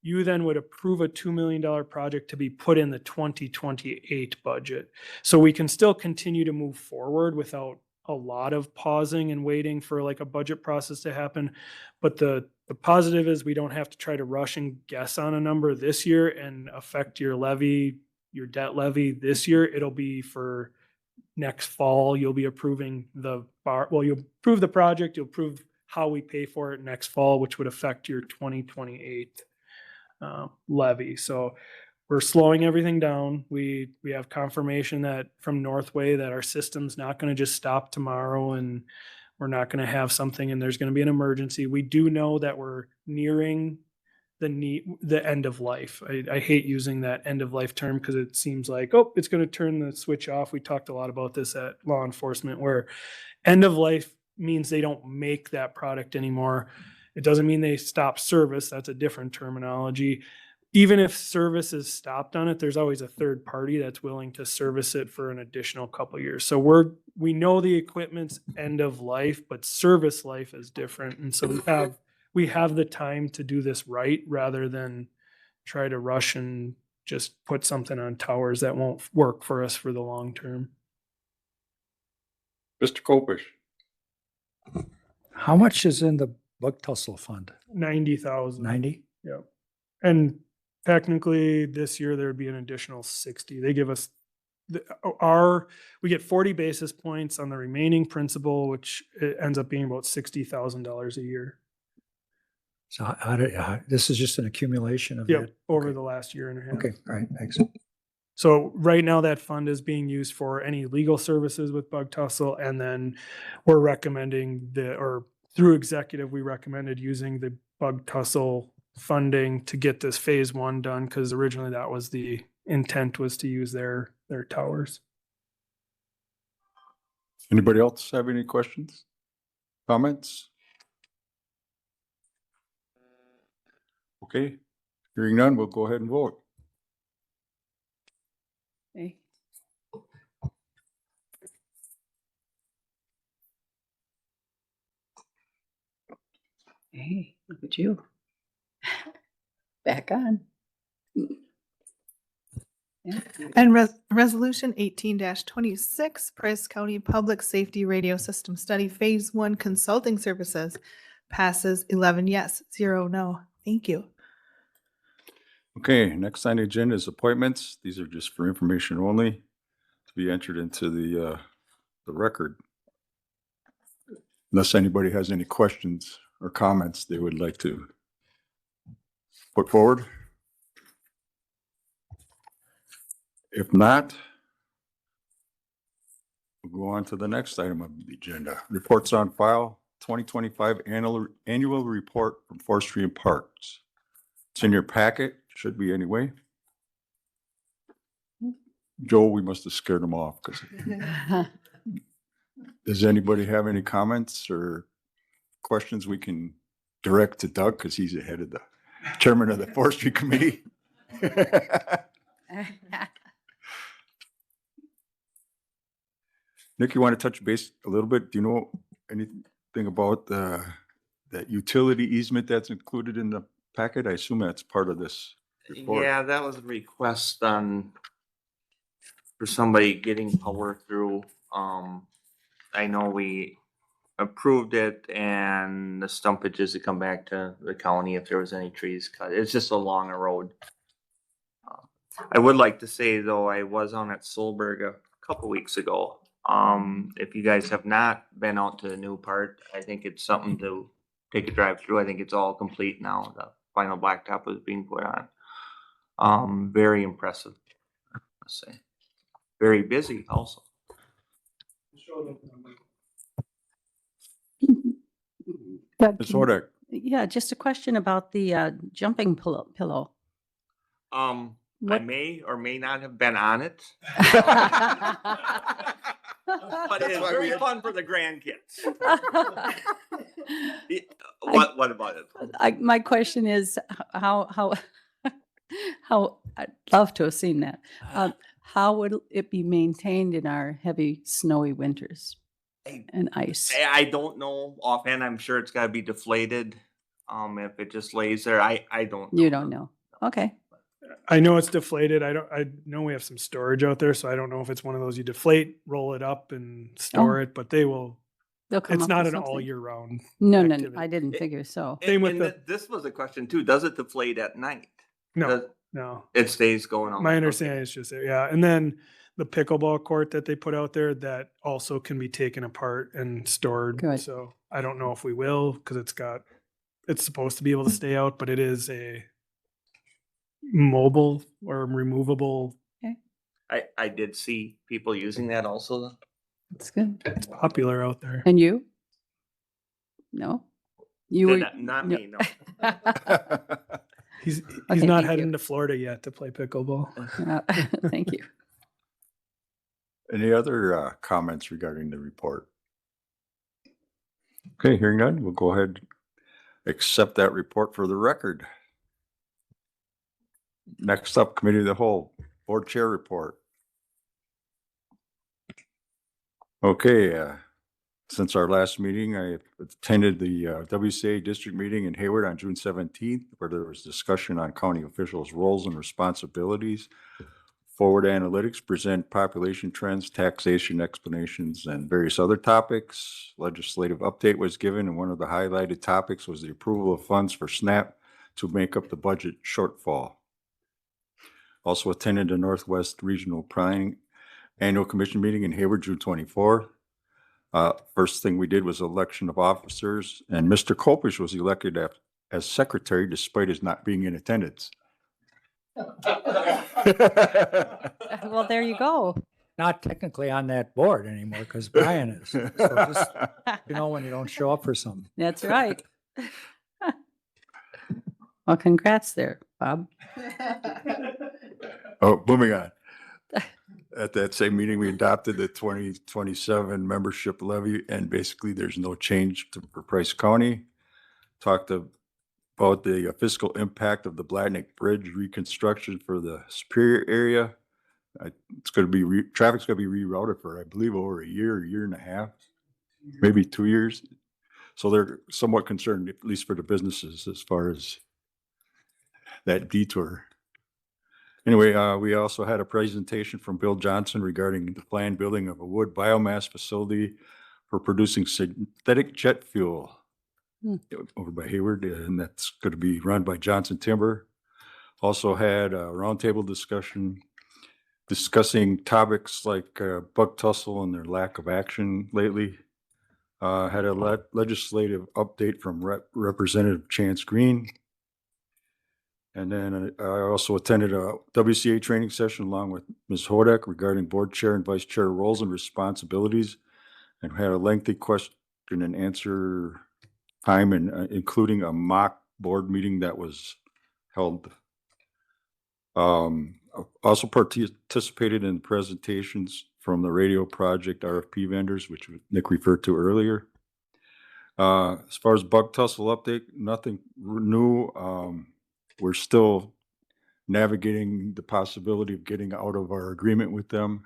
You then would approve a $2 million project to be put in the 2028 budget. So we can still continue to move forward without a lot of pausing and waiting for like a budget process to happen. But the positive is we don't have to try to rush and guess on a number this year and affect your levy, your debt levy this year. It'll be for next fall. You'll be approving you'll approve the project, you'll approve how we pay for it next fall, which would affect your 2028 levy. So we're slowing everything down. We have confirmation that from Northway that our system's not going to just stop tomorrow and we're not going to have something and there's going to be an emergency. We do know that we're nearing the end of life. I hate using that end of life term because it seems like, oh, it's going to turn the switch off. We talked a lot about this at law enforcement, where end of life means they don't make that product anymore. It doesn't mean they stop service. That's a different terminology. Even if service is stopped on it, there's always a third party that's willing to service it for an additional couple of years. So we know the equipment's end of life, but service life is different. And so we have the time to do this right rather than try to rush and just put something on towers that won't work for us for the long term. Mr. Kopish. How much is in the bug tussle fund? 90,000. 90? Yep. And technically this year there would be an additional 60. They give us we get 40 basis points on the remaining principal, which it ends up being about $60,000 a year. So this is just an accumulation of Yep, that? over Okay. the last year and a half. Okay, all right, thanks. So right now that fund is being used for any legal services with bug tussle, and then we're recommending through executive, we recommended using the bug tussle funding to get this phase 1 done, because originally that was the intent, was to use their towers. Anybody else have any questions, comments? Okay, hearing none, we'll go ahead and vote. Okay. Hey, look at you. Back on. Yeah. And resolution 18-26, Price County Public Safety Radio System Study Phase 1 Consulting Services passes 11 yes, 0 no. Thank you. Okay, next on the agenda is appointments. These are just for information only to be entered into the record. Unless anybody has any questions or comments they would like to put forward. If not, we'll go on to the next item of the agenda. Reports on file, 2025 annual report from Forestry and Parks. It's in your packet, should be anyway. Joe, we must have scared him off. Does anybody have any comments or questions we can direct to Doug, because he's the head of the chairman of the Forestry Committee? Nick, you want to touch base a little bit? Do you know anything about that utility easement that's included in the packet? I assume that's part of this report. Yeah, that was a request for somebody getting power through. I know we approved it, and the stumpage is to come back to the county if there was any trees cut. It's just along a road. I would like to say though, I was on at Solberg a couple weeks ago. If you guys have not been out to the new part, I think it's something to take a drive through. I think it's all complete now. The final blacktop was being put on. Very impressive, let's say. Very busy also. Doug, Ms. can- Hodak, Yeah, just a question about the jumping pillow. I What- may or may not have been on it. But it's very fun for the grandkids. What about it? My question is how I'd love to have seen that. How would it be maintained in our heavy snowy winters and ice? I don't know offhand. I'm sure it's gotta be deflated. If it just lays there, I don't know. You don't know. Okay. I know it's deflated. I know we have some storage out there, so I don't know if it's one of those you deflate, roll it up and store it, but they'll come It's up not with an all something. year round. No, no, activity. I didn't figure so. Same with And the- this was a question too. Does it deflate at night? No, Does- no. It stays going on. My understanding is just, yeah. And then the pickleball court that they put out there, that also can be taken apart and stored. Good. So I don't know if we will, because it's supposed to be able to stay out, but it is a mobile or removable. I did see people using that also. That's good. It's popular out there. And you? No? You were. Not no. me, no. He's Okay, not thank heading you. to Florida yet to play pickleball. Thank you. any other comments regarding the report? Okay, hearing none, we'll go ahead, accept that report for the record. Next up, Committee of the Whole, Board Chair Report. Okay, since our last meeting, I attended the WCA district meeting in Hayward on June 17th, where there was discussion on county officials' roles and responsibilities. Forward analytics present population trends, taxation explanations, and various other topics. Legislative update was given, and one of the highlighted topics was the approval of funds for SNAP to make up the budget shortfall. Also attended the Northwest Regional Planning Annual Commission meeting in Hayward, June 24th. First thing we did was election of officers, and Mr. Kopish was elected as secretary despite his not being in attendance. Well, there you go. Not technically on that board anymore because Brian is. So just, when you don't show up for something. That's right. Well, congrats there, Bob. Oh, moving on. At that same meeting, we adopted the 2027 membership levy, and basically there's no change for Price County. Talked about the fiscal impact of the Blatnick Bridge reconstruction for the Superior area. It's going to be, traffic's going to be rerouted for, I believe, over a year and a half, maybe 2 years. So they're somewhat concerned, at least for the businesses, as far as that detour. Anyway, we also had a presentation from Bill Johnson regarding the planned building of a wood biomass facility for producing synthetic jet fuel over by Hayward, and that's going to be run by Johnson Timber. Also had a roundtable discussion discussing topics like bug tussle and their lack of action lately. Had a legislative update from Representative Chance Green. And then I also attended a WCA training session along with Ms. Hodak regarding board chair and vice chair roles and responsibilities, and had a lengthy question and answer time, and including a mock board meeting that was held. Also participated in presentations from the radio project RFP vendors, which Nick referred to earlier. As far as bug tussle update, nothing new. We're still navigating the possibility of getting out of our agreement with them,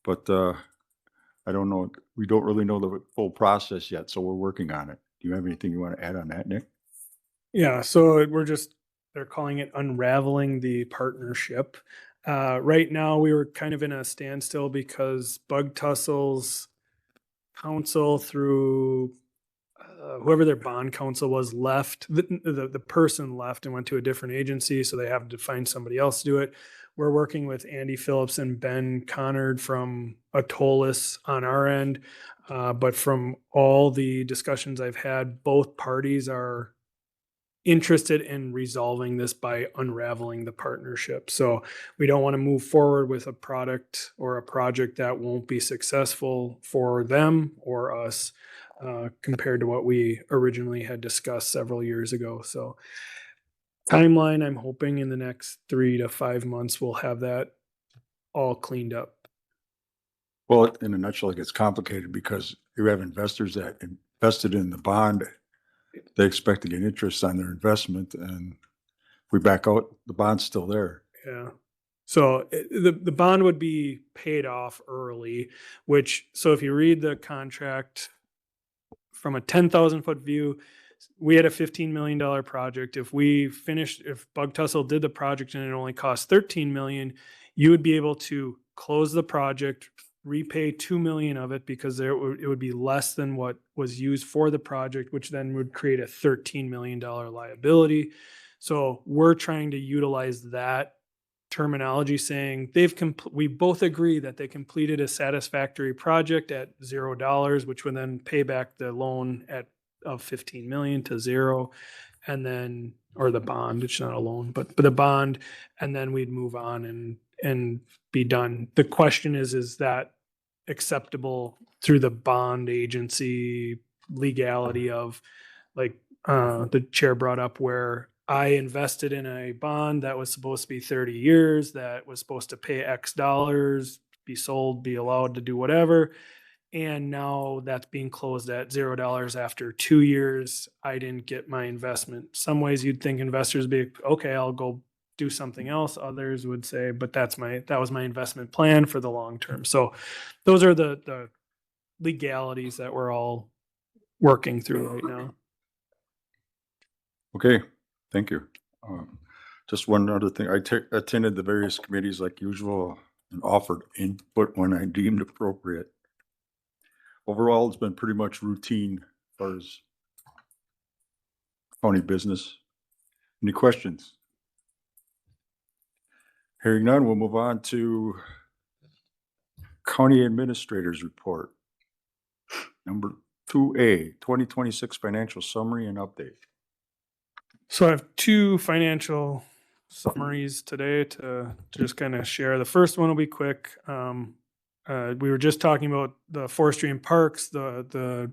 but I don't know. We don't really know the full process yet, so we're working on it. Do you have anything you want to add on that, Nick? Yeah, so they're calling it unraveling the partnership. Right now, we were kind of in a standstill because Bug Tussle's counsel through whoever their bond counsel was left, the person left and went to a different agency, so they have to find somebody else to do it. we're working with Andy Phillips and Ben Connard from Atolis on our end. But from all the discussions I've had, both parties are interested in resolving this by unraveling the partnership. So we don't want to move forward with a product or a project that won't be successful for them or us, compared to what we originally had discussed several years ago. So timeline, I'm hoping in the next 3 to 5 months, we'll have that all cleaned up. Well, in a nutshell, it gets complicated because you have investors that invested in the bond. They expect to get interest on their investment, and if we back out, the bond's still there. Yeah. So the bond would be paid off early, which, so if you read the contract from a 10,000 foot view, we had a $15 million project. If Bug Tussle did the project and it only cost 13 million, you would be able to close the project, repay 2 million of it because it would be less than what was used for the project, which then would create a $13 million liability. So we're trying to utilize that terminology, saying we both agree that they completed a satisfactory project at $0, which would then pay back the loan of 15 million to zero, and then, or the bond, it's not a loan, but the bond, and then we'd move on and be done. The question is that acceptable through the bond agency legality of, like, the chair brought up, where I invested in a bond that was supposed to be 30 years, that was supposed to pay X dollars, be sold, be allowed to do whatever. And now that's being closed at $0 after 2 years. I didn't get my investment. Some ways you'd think investors be, okay, I'll go do something else. Others would say, but that was my investment plan for the long term. So those are the legalities that we're all working through right now. Okay, thank you. Just one other thing, I attended the various committees like usual and offered input when I deemed appropriate. Overall, it's been pretty much routine as far as county business. Any questions? Hearing none, we'll move on to County Administrator's Report. Number 2A, 2026 Financial Summary and Update. So I have two financial summaries today to just kind of share. The first one will be quick. We were just talking about the forestry and parks, the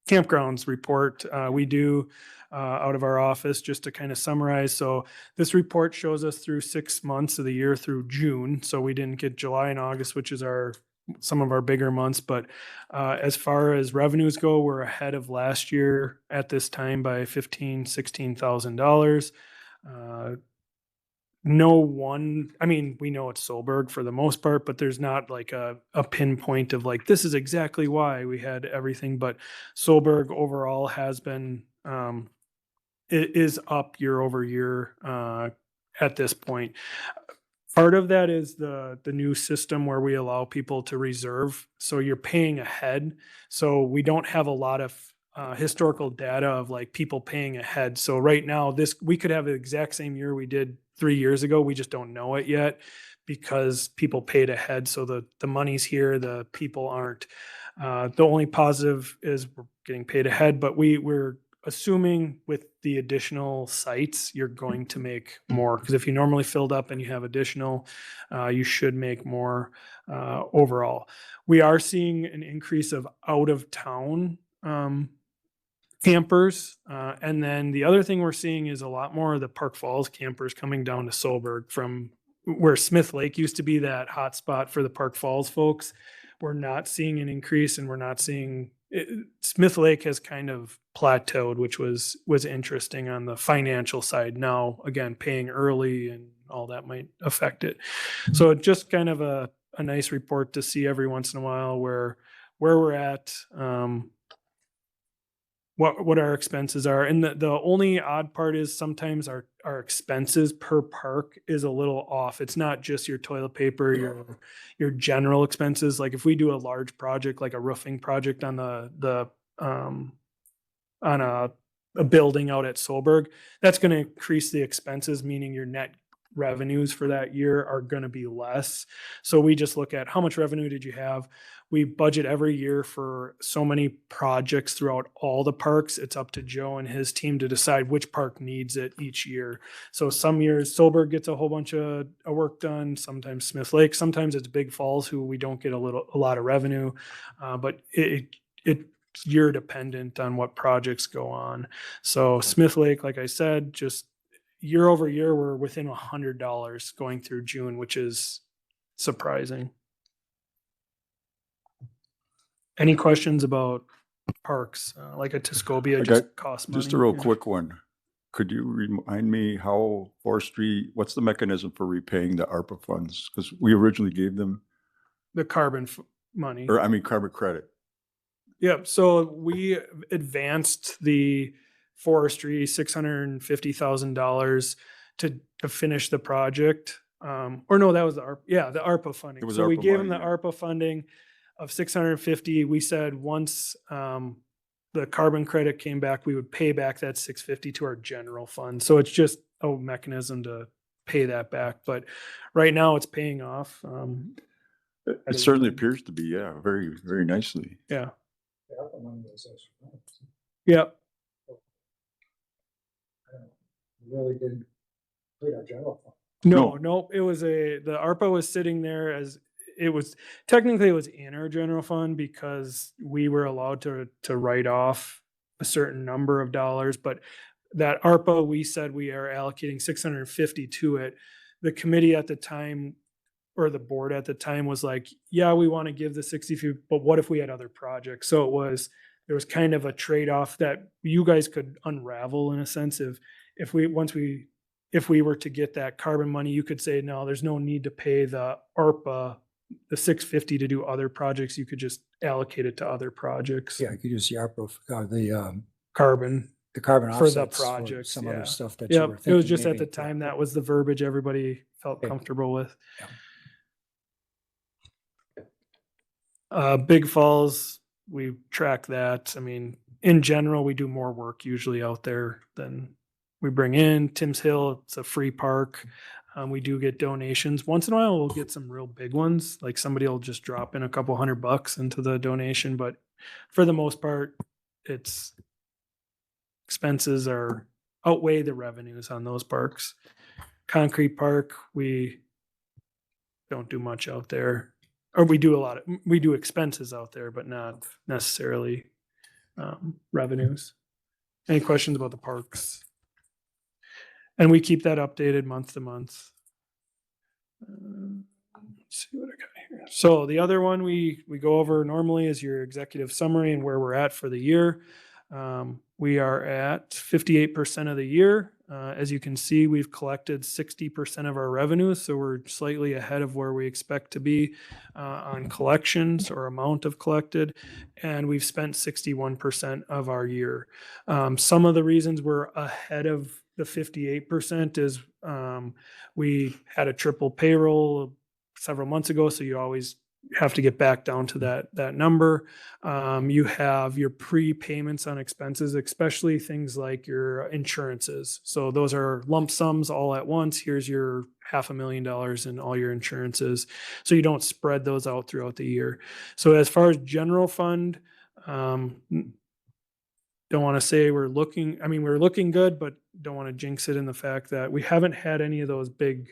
campgrounds report we do out of our office, just to kind of summarize. So this report shows us through 6 months of the year through June. So we didn't get July and August, which is some of our bigger months. But as far as revenues go, we're ahead of last year at this time by $16,000. We know it's Solberg for the most part, but there's not like a pinpoint of like, this is exactly why we had everything. But Solberg overall has been, it is up year over year at this point. Part of that is the new system where we allow people to reserve. So you're paying ahead. So we don't have a lot of historical data of like people paying ahead. So right now, we could have the exact same year we did 3 years ago. We just don't know it yet because people paid ahead. So the money's here, the people aren't. The only positive is we're getting paid ahead, but we're assuming with the additional sites, you're going to make more, because if you normally filled up and you have additional, you should make more overall. We are seeing an increase of out of town campers. And then the other thing we're seeing is a lot more of the Park Falls campers coming down to Solberg from where Smith Lake used to be that hot spot for the Park Falls folks. We're not seeing an increase, and we're not seeing Smith Lake has kind of plateaued, which was interesting on the financial side. Now, again, paying early and all that might affect it. So just kind of a nice report to see every once in a while where we're at, what our expenses are. And the only odd part is sometimes our expenses per park is a little off. It's not just your toilet paper, your general expenses. Like if we do a large project, like a roofing project on on a building out at Solberg, that's going to increase the expenses, meaning your net revenues for that year are going to be less. So we just look at how much revenue did you have? We budget every year for so many projects throughout all the parks. It's up to Joe and his team to decide which park needs it each year. So some years Solberg gets a whole bunch of work done. Sometimes Smith Lake. Sometimes it's Big Falls, who we don't get a lot of revenue, but it's year dependent on what projects go on. So Smith Lake, like I said, just year over year, we're within $100 going through June, which is surprising. Any questions about parks? Like a Tuscobia just costs money. Just a real quick one. Could you remind me how forestry, what's the mechanism for repaying the ARPA funds? Because we originally gave them, The carbon money. or I mean, carbon credit. Yep. So we advanced the forestry $650,000 to finish the project. Or no, that was the ARPA. Yeah, the ARPA funding. It was So we ARPA gave money, them the yeah. ARPA funding of 650. We said once the carbon credit came back, we would pay back that 650 to our general fund. So it's just a mechanism to pay that back. But right now it's paying off. It certainly appears to be, yeah, very, very nicely. Yeah. The ARPA money was extra. Yep. Really didn't pay our general fund. No, it was the ARPA was sitting there as it was technically it was in our general fund because we were allowed to write off a certain number of dollars, but that ARPA, we said we are allocating 650 to it. The committee at the time, or the board at the time, was like, yeah, we want to give the 60, but what if we had other projects? So there was kind of a trade-off that you guys could unravel in a sense if we were to get that carbon money, you could say, no, there's no need to pay the ARPA, the 650 to do other projects. You could just allocate it to other projects. Yeah, you could use the ARPA, Carbon the carbon for the offsets for projects. some yeah. other stuff that you were Yep. thinking. It was just at maybe. the time that was the verbiage everybody felt Okay. comfortable with. Yeah. Big Falls, we track that. I mean, in general, we do more work usually out there than we bring in. Tim's Hill, it's a free park. We do get donations. Once in a while, we'll get some real big ones. Like somebody will just drop in a couple $100 into the donation. But for the most part, it's expenses outweigh the revenues on those parks. Concrete Park, we don't do much out there. Or we do expenses out there, but not necessarily revenues. Any questions about the parks? And we keep that updated month to month. Let's see what I got here. So the other one we go over normally is your executive summary and where we're at for the year. We are at 58% of the year. As you can see, we've collected 60% of our revenues, so we're slightly ahead of where we expect to be on collections or amount of collected, and we've spent 61% of our year. Some of the reasons we're ahead of the 58% is we had a triple payroll several months ago, so you always have to get back down to that number. You have your prepayments on expenses, especially things like your insurances. So those are lump sums all at once. Here's your $500,000 in all your insurances. So you don't spread those out throughout the year. So as far as general fund, don't want to say we're looking good, but don't want to jinx it in the fact that we haven't had any of those big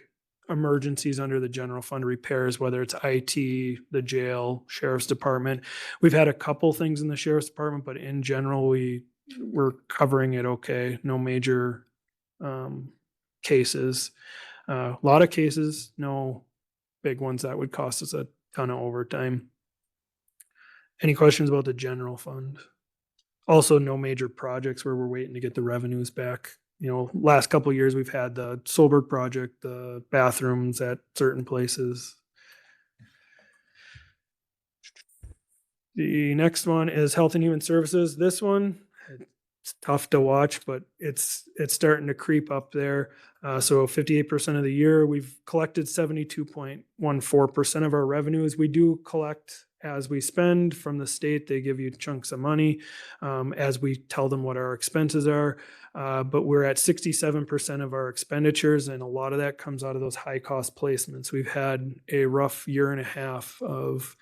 emergencies under the general fund repairs, whether it's IT, the jail, sheriff's department. We've had a couple things in the sheriff's department, but in general, we're covering it okay. No major cases. A lot of cases, no big ones that would cost us a ton of overtime. Any questions about the general fund? Also, no major projects where we're waiting to get the revenues back. You know, last couple of years, we've had the Solberg project, the bathrooms at certain places. The next one is Health and Human Services. This one, it's tough to watch, but it's starting to creep up there. So 58% of the year, we've collected 72.14% of our revenues. We do collect as we spend from the state. They give you chunks of money as we tell them what our expenses are. But we're at 67% of our expenditures, and a lot of that comes out of those high cost placements. We've had a rough year and a half of,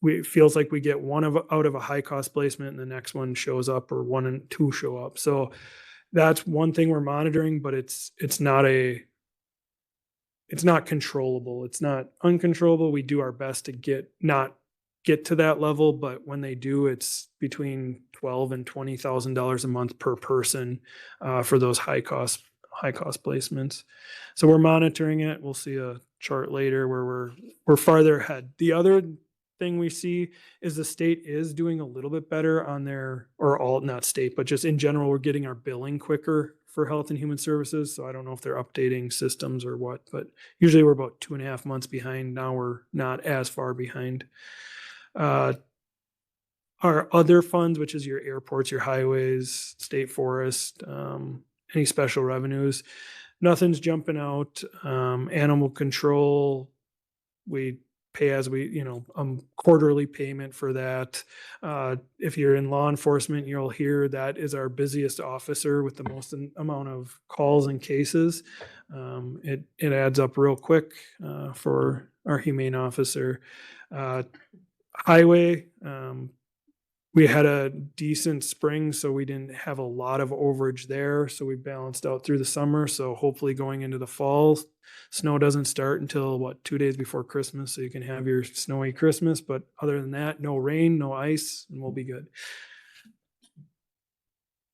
it feels like we get out of a high cost placement and the next one shows up, or 1 and 2 show up. So that's one thing we're monitoring, but it's not controllable. It's not uncontrollable. We do our best to not get to that level, but when they do, it's between $12,000 and $20,000 a month per person for those high cost placements. So we're monitoring it. We'll see a chart later where we're farther ahead. The other thing we see is the state is doing a little bit better on not state, but just in general, we're getting our billing quicker for health and human services. So I don't know if they're updating systems or what, but usually we're about 2.5 months behind. Now we're not as far behind. Our other funds, which is your airports, your highways, state forest, any special revenues, nothing's jumping out. Animal control, we pay as we, quarterly payment for that. If you're in law enforcement, you'll hear that is our busiest officer with the most amount of calls and cases. It adds up real quick for our humane officer. Highway, we had a decent spring, so we didn't have a lot of overage there. So we balanced out through the summer. So hopefully going into the fall, snow doesn't start until 2 days before Christmas. So you can have your snowy Christmas. But other than that, no rain, no ice, and we'll be good.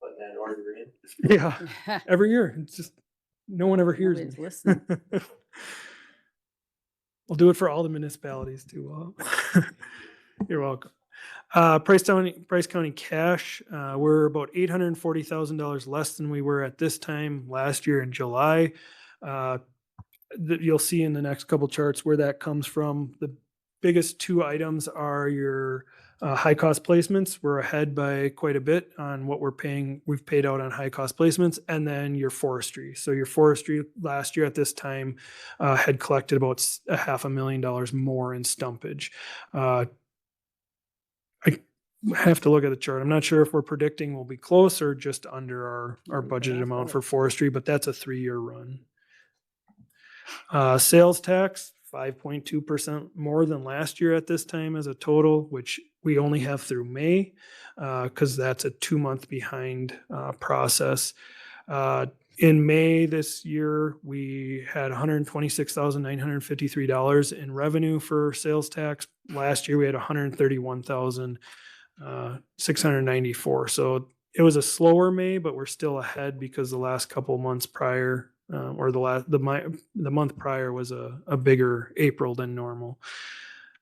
Put that order in. Yeah, every year. It's just no one ever hears Nobody's me. listening. We'll do it for all the municipalities too. You're welcome. Price County cash, we're about $840,000 less than we were at this time last year in July. You'll see in the next couple charts where that comes from. The biggest 2 items are your high cost placements. We're ahead by quite a bit on what we've paid out on high cost placements, and then your forestry. So your forestry last year at this time had collected about $500,000 more in stumpage. I have to look at the chart. I'm not sure if we're predicting we'll be close or just under our budgeted amount for forestry, but that's a 3-year run. Sales tax, 5.2% more than last year at this time as a total, which we only have through May because that's a 2-month behind process. In May this year, we had $126,953 in revenue for sales tax. Last year, we had $131,694. So it was a slower May, but we're still ahead because the last couple of months prior, or the month prior was a bigger April than normal.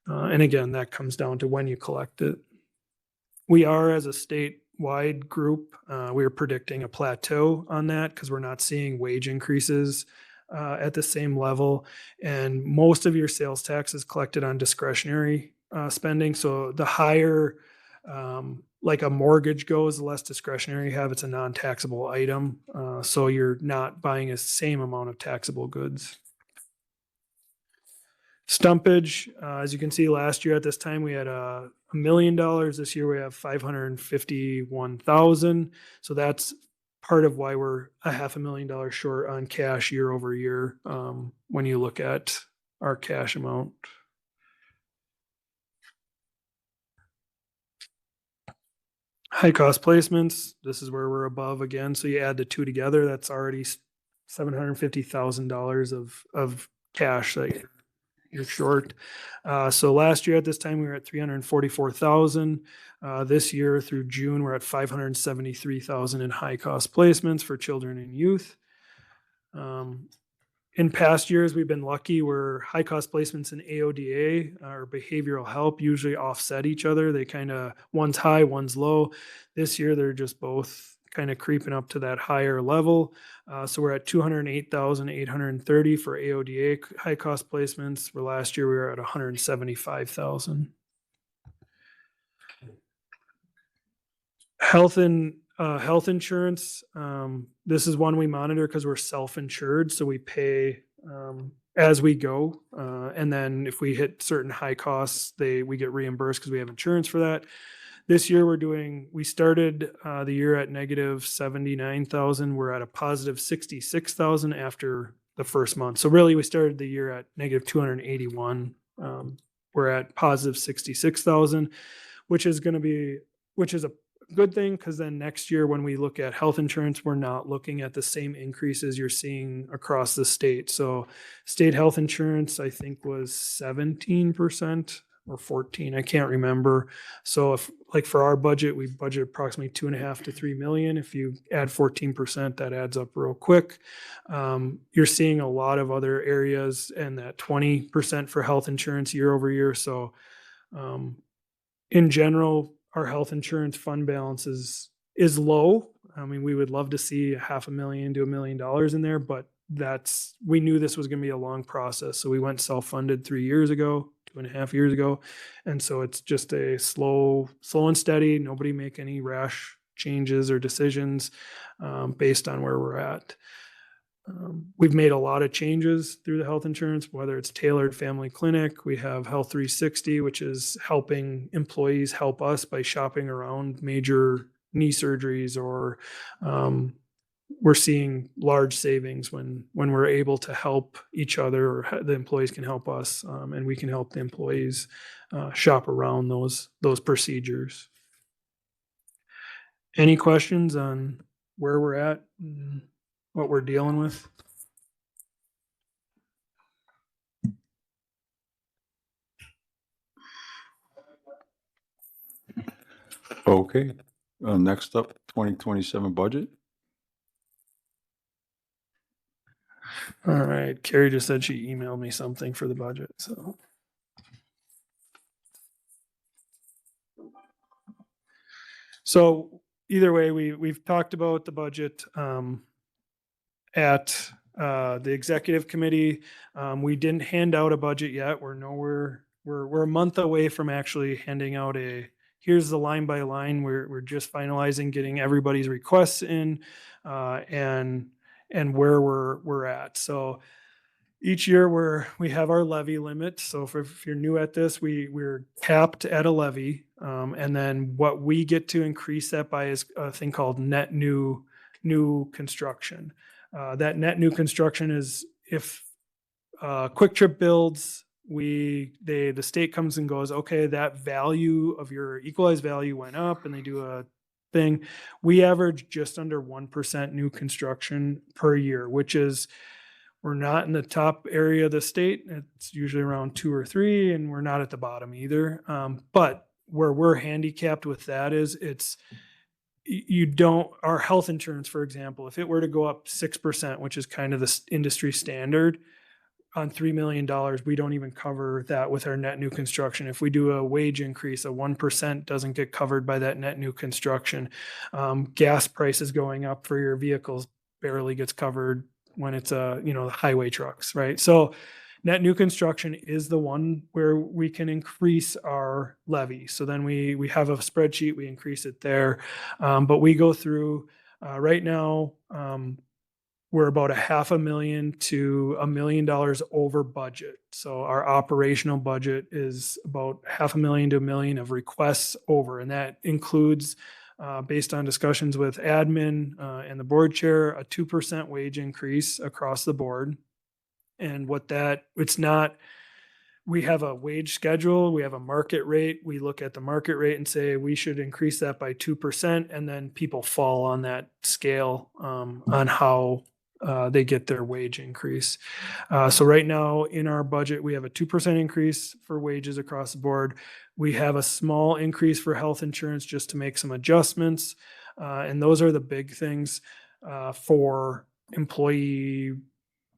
And again, that comes down to when you collect it. We are, as a statewide group, we are predicting a plateau on that because we're not seeing wage increases at the same level. And most of your sales tax is collected on discretionary spending. So the higher like a mortgage goes, the less discretionary you have. It's a non-taxable item. So you're not buying the same amount of taxable goods. Stumpage, as you can see, last year at this time we had $1 million. This year we have 551,000. So that's part of why we're $500,000 short on cash year over year when you look at our cash amount. High cost placements, this is where we're above again. So you add the 2 together, that's already $750,000 of cash that you're short. So last year at this time, we were at 344,000. This year through June, we're at 573,000 in high cost placements for children and youth. In past years, we've been lucky where high cost placements in AODA or behavioral help usually offset each other. They kind of, one's high, one's low. This year, they're just both kind of creeping up to that higher level. So we're at 208,830 for AODA high cost placements, where last year we were at 175,000. Health insurance. This is one we monitor because we're self-insured. So we pay as we go. And then if we hit certain high costs, we get reimbursed because we have insurance for that. This year we started the year at negative 79,000. We're at a positive 66,000 after the first month. So really we started the year at negative 281. We're at positive 66,000, which is a good thing, because then next year when we look at health insurance, we're not looking at the same increases you're seeing across the state. So state health insurance, I think, was 17% or 14, I can't remember. So if, like, for our budget, we budget approximately 2.5 to 3 million. If you add 14%, that adds up real quick. You're seeing a lot of other areas and that 20% for health insurance year over year. So in general, our health insurance fund balance is low. I mean, we would love to see $500,000 to $1 million in there, but we knew this was going to be a long process. So we went self-funded 3 years ago, 2.5 years ago. And so it's just a slow and steady. Nobody make any rash changes or decisions based on where we're at. We've made a lot of changes through the health insurance, whether it's tailored family clinic. We have Health 360, which is helping employees help us by shopping around major knee surgeries, or we're seeing large savings when we're able to help each other, or the employees can help us, and we can help the employees shop around those procedures. Any questions on where we're at and what we're dealing with? Okay, next up, 2027 budget. All right, Carrie just said she emailed me something for the budget, so either way, we've talked about the budget at the executive committee. We didn't hand out a budget yet. We're a month away from actually handing out here's the line by line. We're just finalizing getting everybody's requests in, and where we're at. So each year we have our levy limit. So if you're new at this, we're capped at a levy, and then what we get to increase that by is a thing called net new construction. That net new construction is if Quick Trip builds, the state comes and goes, okay, that value of your equalized value went up, and they do a thing. We average just under 1% new construction per year, which is, we're not in the top area of the state. It's usually around 2 or 3, and we're not at the bottom either. But where we're handicapped with that is our health insurance, for example, if it were to go up 6%, which is kind of the industry standard, on $3 million, we don't even cover that with our net new construction. If we do a wage increase, a 1% doesn't get covered by that net new construction. Gas prices going up for your vehicles barely gets covered when it's the highway trucks, right? So net new construction is the one where we can increase our levy. So then we have a spreadsheet, we increase it there. But we go through right now, we're about $500,000 to $1 million over budget. So our operational budget is about $500,000 to $1 million of requests over, and that includes, based on discussions with admin and the board chair, a 2% wage increase across the board. And we have a wage schedule, we have a market rate. We look at the market rate and say we should increase that by 2%, and then people fall on that scale on how they get their wage increase. So right now in our budget, we have a 2% increase for wages across the board. We have a small increase for health insurance just to make some adjustments. And those are the big things for employee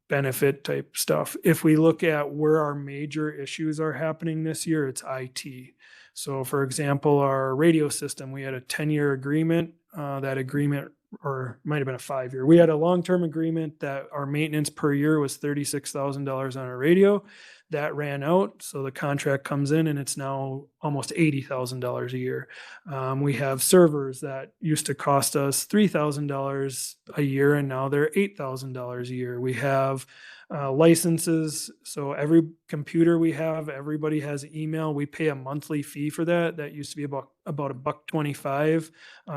benefit type stuff. If we look at where our major issues are happening this year, it's IT. So for example, our radio system, we had a 10-year agreement. That agreement, or might have been a 5-year. We had a long-term agreement that our maintenance per year was $36,000 on our radio. That ran out, so the contract comes in and it's now almost $80,000 a year. We have servers that used to cost us $3,000 a year, and now they're $8,000 a year. We have Licenses, so every computer we have, everybody has email. We pay a monthly fee for that. That used to be about $1.25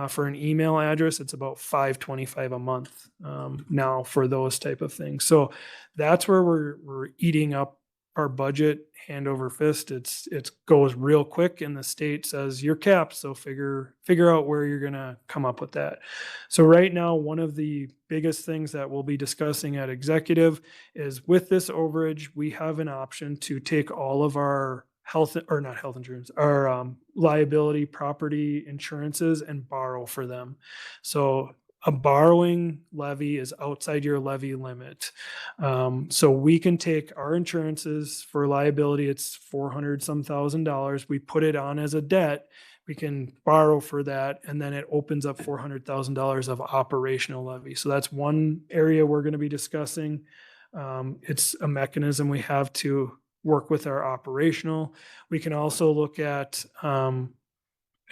for an email address. It's about $5.25 a month now for those type of things. So that's where we're eating up our budget hand over fist. It goes real quick, and the state says you're capped, so figure out where you're gonna come up with that. So right now, one of the biggest things that we'll be discussing at executive is with this overage, we have an option to take all of our not health insurance, our liability property insurances and borrow for them. So a borrowing levy is outside your levy limit. So we can take our insurances for liability, it's 400 some $1,000. We put it on as a debt. We can borrow for that, and then it opens up $400,000 of operational levy. So that's one area we're going to be discussing. It's a mechanism we have to work with our operational. We can also look at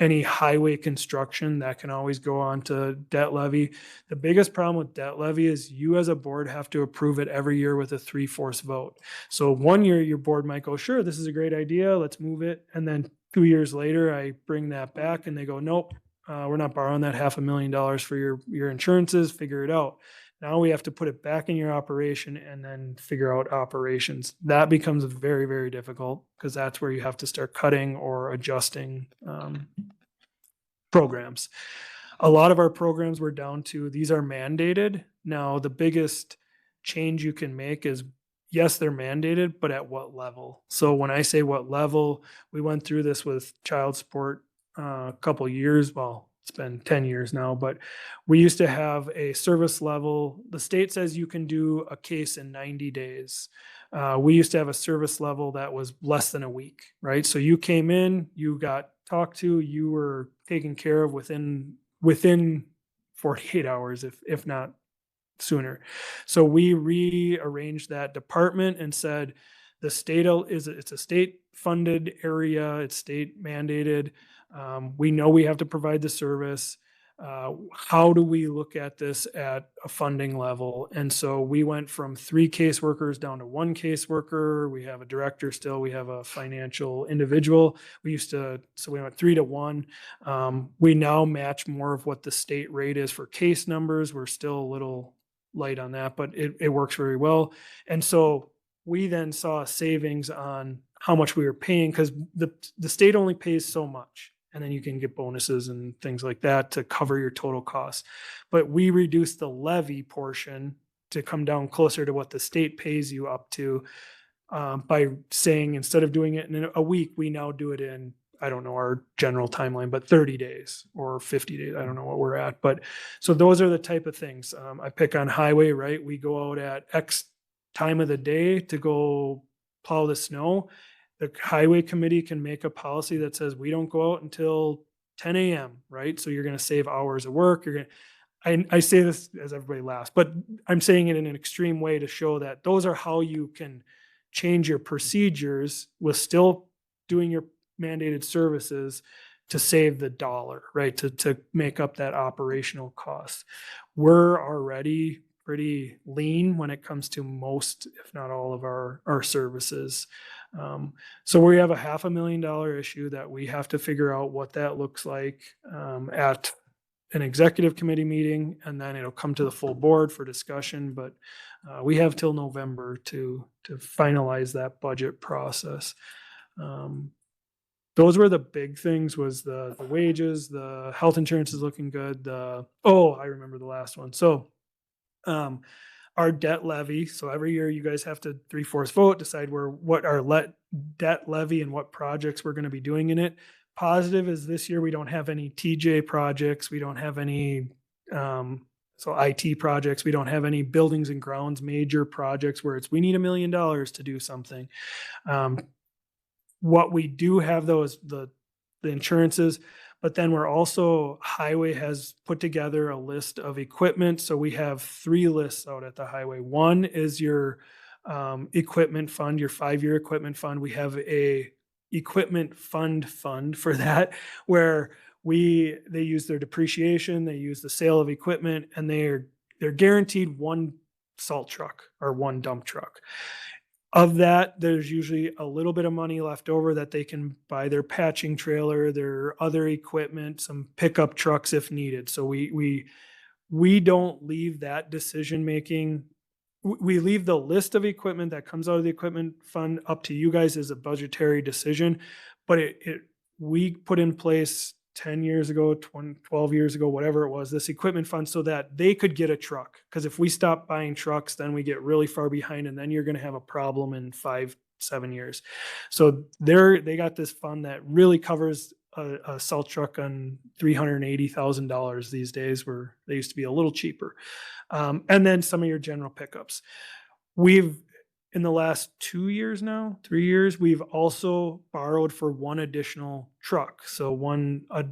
any highway construction that can always go on to debt levy. The biggest problem with debt levy is you as a board have to approve it every year with a 3/4 vote. So one year your board might go, sure, this is a great idea, let's move it. And then 2 years later, I bring that back and they go, nope, we're not borrowing that $500,000 for your insurances, figure it out. Now we have to put it back in your operation and then figure out operations. That becomes very, very difficult because that's where you have to start cutting or adjusting programs. A lot of our programs were down to these are mandated. Now, the biggest change you can make is yes, they're mandated, but at what level? So when I say what level, we went through this with child support a couple years. Well, it's been 10 years now, but we used to have a service level. The state says you can do a case in 90 days. We used to have a service level that was less than a week, right? So you came in, you got talked to, you were taken care of within 48 hours, if not sooner. So we rearranged that department and said the state it's a state funded area, it's state mandated. We know we have to provide the service. How do we look at this at a funding level? And so we went from 3 caseworkers down to 1 caseworker. We have a director still. We have a financial individual. So we went 3 to 1. We now match more of what the state rate is for case numbers. We're still a little light on that, but it works very well. And so we then saw a savings on how much we were paying because the state only pays so much. And then you can get bonuses and things like that to cover your total costs. But we reduced the levy portion to come down closer to what the state pays you up to by saying instead of doing it in a week, we now do it in, I don't know our general timeline, but 30 days or 50 days. I don't know what we're at. But so those are the type of things. I pick on highway, right? We go out at X time of the day to go plow the snow. The highway committee can make a policy that says we don't go out until 10 a.m., right? So you're going to save hours of work. I say this as everybody laughs, but I'm saying it in an extreme way to show that those are how you can change your procedures with still doing your mandated services to save the dollar, right? To make up that operational cost. We're already pretty lean when it comes to most, if not all of our services. So we have a $500,000 issue that we have to figure out what that looks like at an executive committee meeting, and then it'll come to the full board for discussion. But we have till November to finalize that budget process. Those were the big things, was the wages, the health insurance is looking good. I remember the last one. So our debt levy. So every year you guys have to 3/4 vote, decide what our debt levy and what projects we're going to be doing in it. Positive is this year we don't have any TJ projects. We don't have any IT projects. We don't have any buildings and grounds major projects where we need $1 million to do something. What we do have though is the insurances. But then highway has put together a list of equipment. So we have 3 lists out at the highway. One is your equipment fund, your 5-year equipment fund. We have a equipment fund for that, where they use their depreciation, they use the sale of equipment, and they're guaranteed 1 salt truck or one dump truck. Of that, there's usually a little bit of money left over that they can buy their patching trailer, their other equipment, some pickup trucks if needed. So we don't leave that decision making. We leave the list of equipment that comes out of the equipment fund up to you guys as a budgetary decision, but we put in place 10 years ago, 12 years ago, whatever it was, this equipment fund so that they could get a truck. Because if we stop buying trucks, then we get really far behind and then you're going to have a problem in 5-7 years. So they got this fund that really covers a salt truck on $380,000 these days, where they used to be a little cheaper. And then some of your general pickups. In the last 2 years now, 3 years, we've also borrowed for one additional truck. So a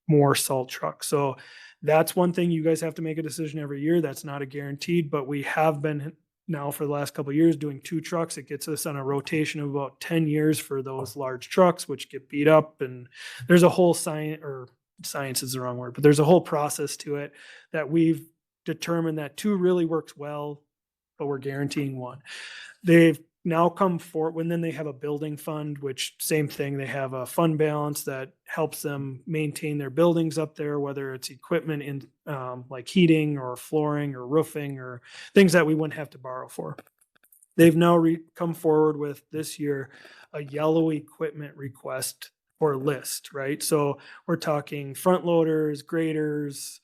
more salt truck. So that's one thing you guys have to make a decision every year. That's not a guaranteed, but we have been now for the last couple of years doing 2 trucks. It gets us on a rotation of about 10 years for those large trucks, which get beat up. And there's a whole science is the wrong word, but there's a whole process to it that we've determined that 2 really works well, but we're guaranteeing 1. They've now come forward, and then they have a building fund, which same thing. They have a fund balance that helps them maintain their buildings up there, whether it's equipment in like heating or flooring or roofing or things that we wouldn't have to borrow for. They've now come forward with this year a yellow equipment request or list, right? So we're talking front loaders, graders,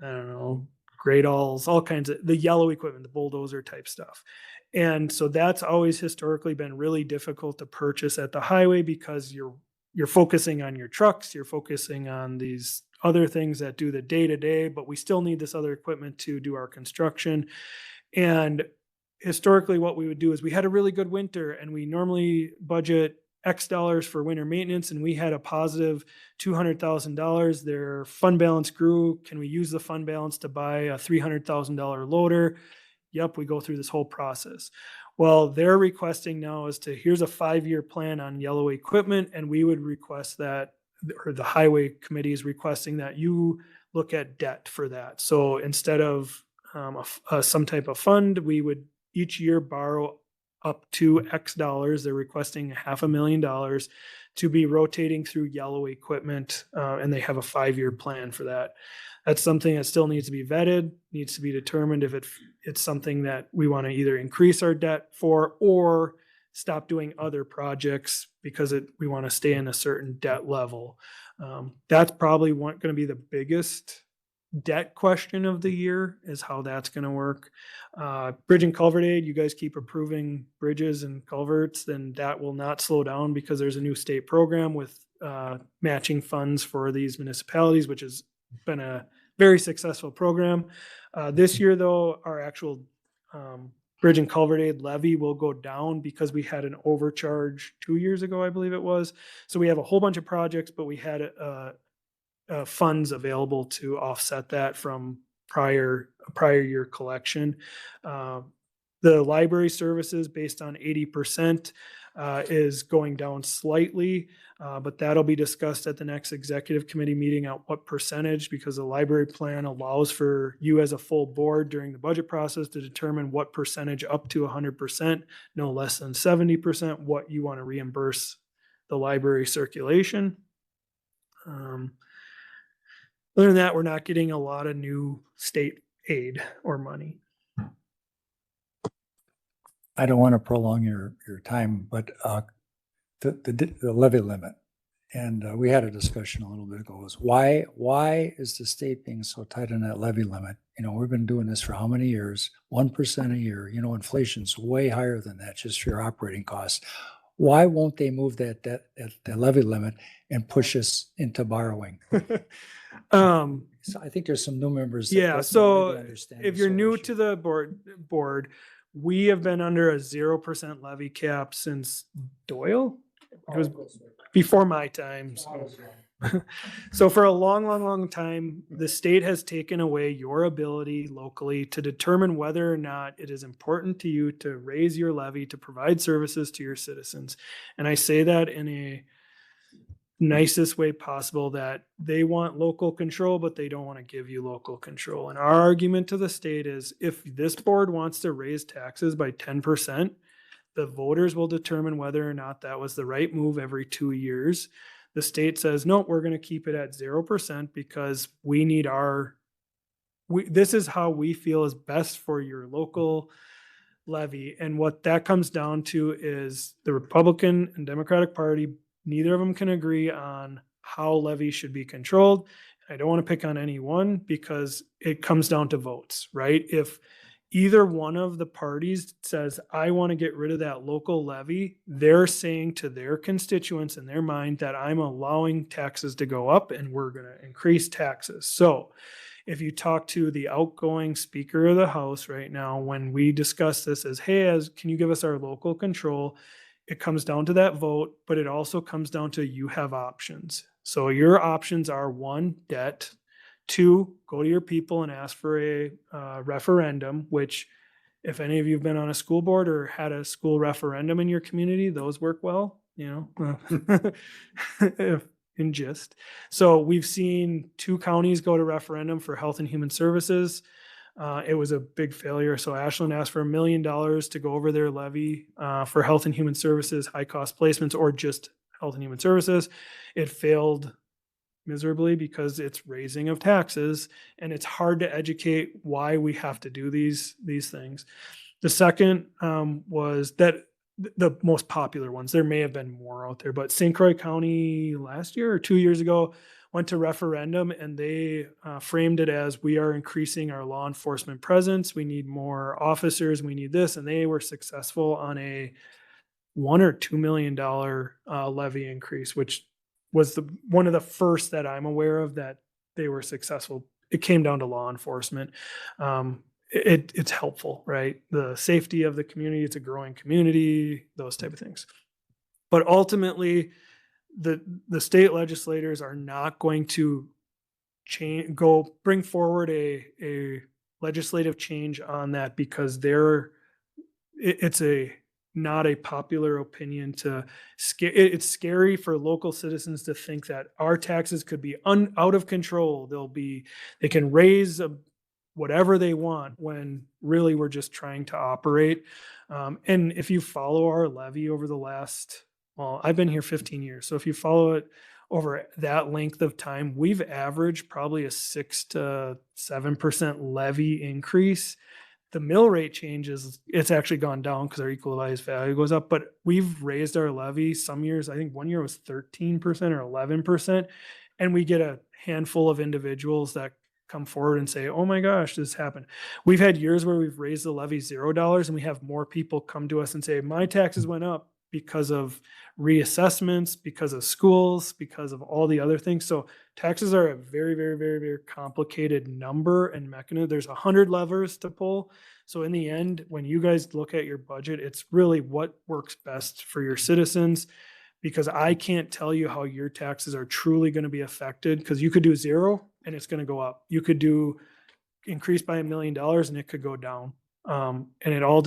I don't know, gradalls, all kinds of the yellow equipment, the bulldozer type stuff. And so that's always historically been really difficult to purchase at the highway because you're focusing on your trucks, you're focusing on these other things that do the day-to-day, but we still need this other equipment to do our construction. And historically what we would do is we had a really good winter and we normally budget X dollars for winter maintenance, and we had a positive $200,000. Their fund balance grew. Can we use the fund balance to buy a $300,000 loader? Yep, we go through this whole process. Well, they're requesting now here's a 5-year plan on yellow equipment, and we would request that, or the highway committee is requesting that you look at debt for that. So instead of some type of fund, we would each year borrow up to X dollars. They're requesting $500,000 to be rotating through yellow equipment, and they have a 5-year plan for that. That's something that still needs to be vetted, needs to be determined if it's something that we want to either increase our debt for or stop doing other projects because we want to stay in a certain debt level. That's probably going to be the biggest debt question of the year, is how that's going to work. Bridge and culvert aid, you guys keep approving bridges and culverts, then that will not slow down because there's a new state program with matching funds for these municipalities, which has been a very successful program. This year though, our actual bridge and culvert aid levy will go down because we had an overcharge 2 years ago, I believe it was. So we have a whole bunch of projects, but we had funds available to offset that from prior year collection. The library services based on 80% is going down slightly, but that'll be discussed at the next executive committee meeting at what percentage, because the library plan allows for you as a full board during the budget process to determine what percentage up to 100%, no less than 70%, what you want to reimburse the library circulation. Other than that, we're not getting a lot of new state aid or money. I don't want to prolong your time, but the levy limit, and we had a discussion a little bit ago, is why is the state being so tight on that levy limit? You know, we've been doing this for how many years? 1% a year. You know, inflation's way higher than that just for your operating costs. Why won't they move that levy limit and push us into borrowing? So I think there's some new members. That don't So really understand if this you're whole new issue. to the board, we have been under a 0% levy cap since Doyle. It was before my time. So for a long time, the state has taken away your ability locally to determine whether or not it is important to you to raise your levy to provide services to your citizens. And I say that in a nicest way possible, that they want local control, but they don't want to give you local control. And our argument to the state is, if this board wants to raise taxes by 10%, the voters will determine whether or not that was the right move every 2 years. The state says, no, we're going to keep it at 0% because we need this is how we feel is best for your local levy. And what that comes down to is the Republican and Democratic Party, neither of them can agree on how levies should be controlled. I don't want to pick on any one because it comes down to votes, right? If either one of the parties says, I want to get rid of that local levy, they're saying to their constituents in their mind that I'm allowing taxes to go up and we're going to increase taxes. So if you talk to the outgoing Speaker of the House right now, when we discuss this as, hey, can you give us our local control? It comes down to that vote, but it also comes down to, you have options. So your options are: 1, debt; 2, go to your people and ask for a referendum, which, if any of you have been on a school board or had a school referendum in your community, those work well, in gist. So we've seen 2 counties go to referendum for Health and Human Services. It was a big failure. So Ashland asked for $1 million to go over their levy for Health and Human Services, high cost placements, or just Health and Human Services. It failed miserably because it's raising of taxes, and it's hard to educate why we have to do these things. The second was that the most popular ones, there may have been more out there, but St. Croix County last year or 2 years ago went to referendum, and they framed it as, we are increasing our law enforcement presence, we need more officers, we need this, and they were successful on a $1 or $2 million levy increase, which was one of the first that I'm aware of that they were successful. It came down to law enforcement. It's helpful, right? The safety of the community, it's a growing community, those type of things. But ultimately, the state legislators are not going to bring forward a legislative change on that, because it's not a popular opinion it's scary for local citizens to think that our taxes could be out of control. They can raise whatever they want, when really we're just trying to operate. And if you follow our levy over the last, well, I've been here 15 years. So if you follow it over that length of time, we've averaged probably a 6 to 7% levy increase. The mill rate changes, it's actually gone down because our equalized value goes up, but we've raised our levy some years. I think one year was 13% or 11%. And we get a handful of individuals that come forward and say, oh my gosh, this happened. We've had years where we've raised the levy $0, and we have more people come to us and say, my taxes went up because of reassessments, because of schools, because of all the other things. So taxes are a very, very, very, very complicated number and mechanism. There's 100 levers to pull. So in the end, when you guys look at your budget, it's really what works best for your citizens, because I can't tell you how your taxes are truly going to be affected, because you could do 0 and it's going to go up. You could do increase by $1 million and it could go down. And it all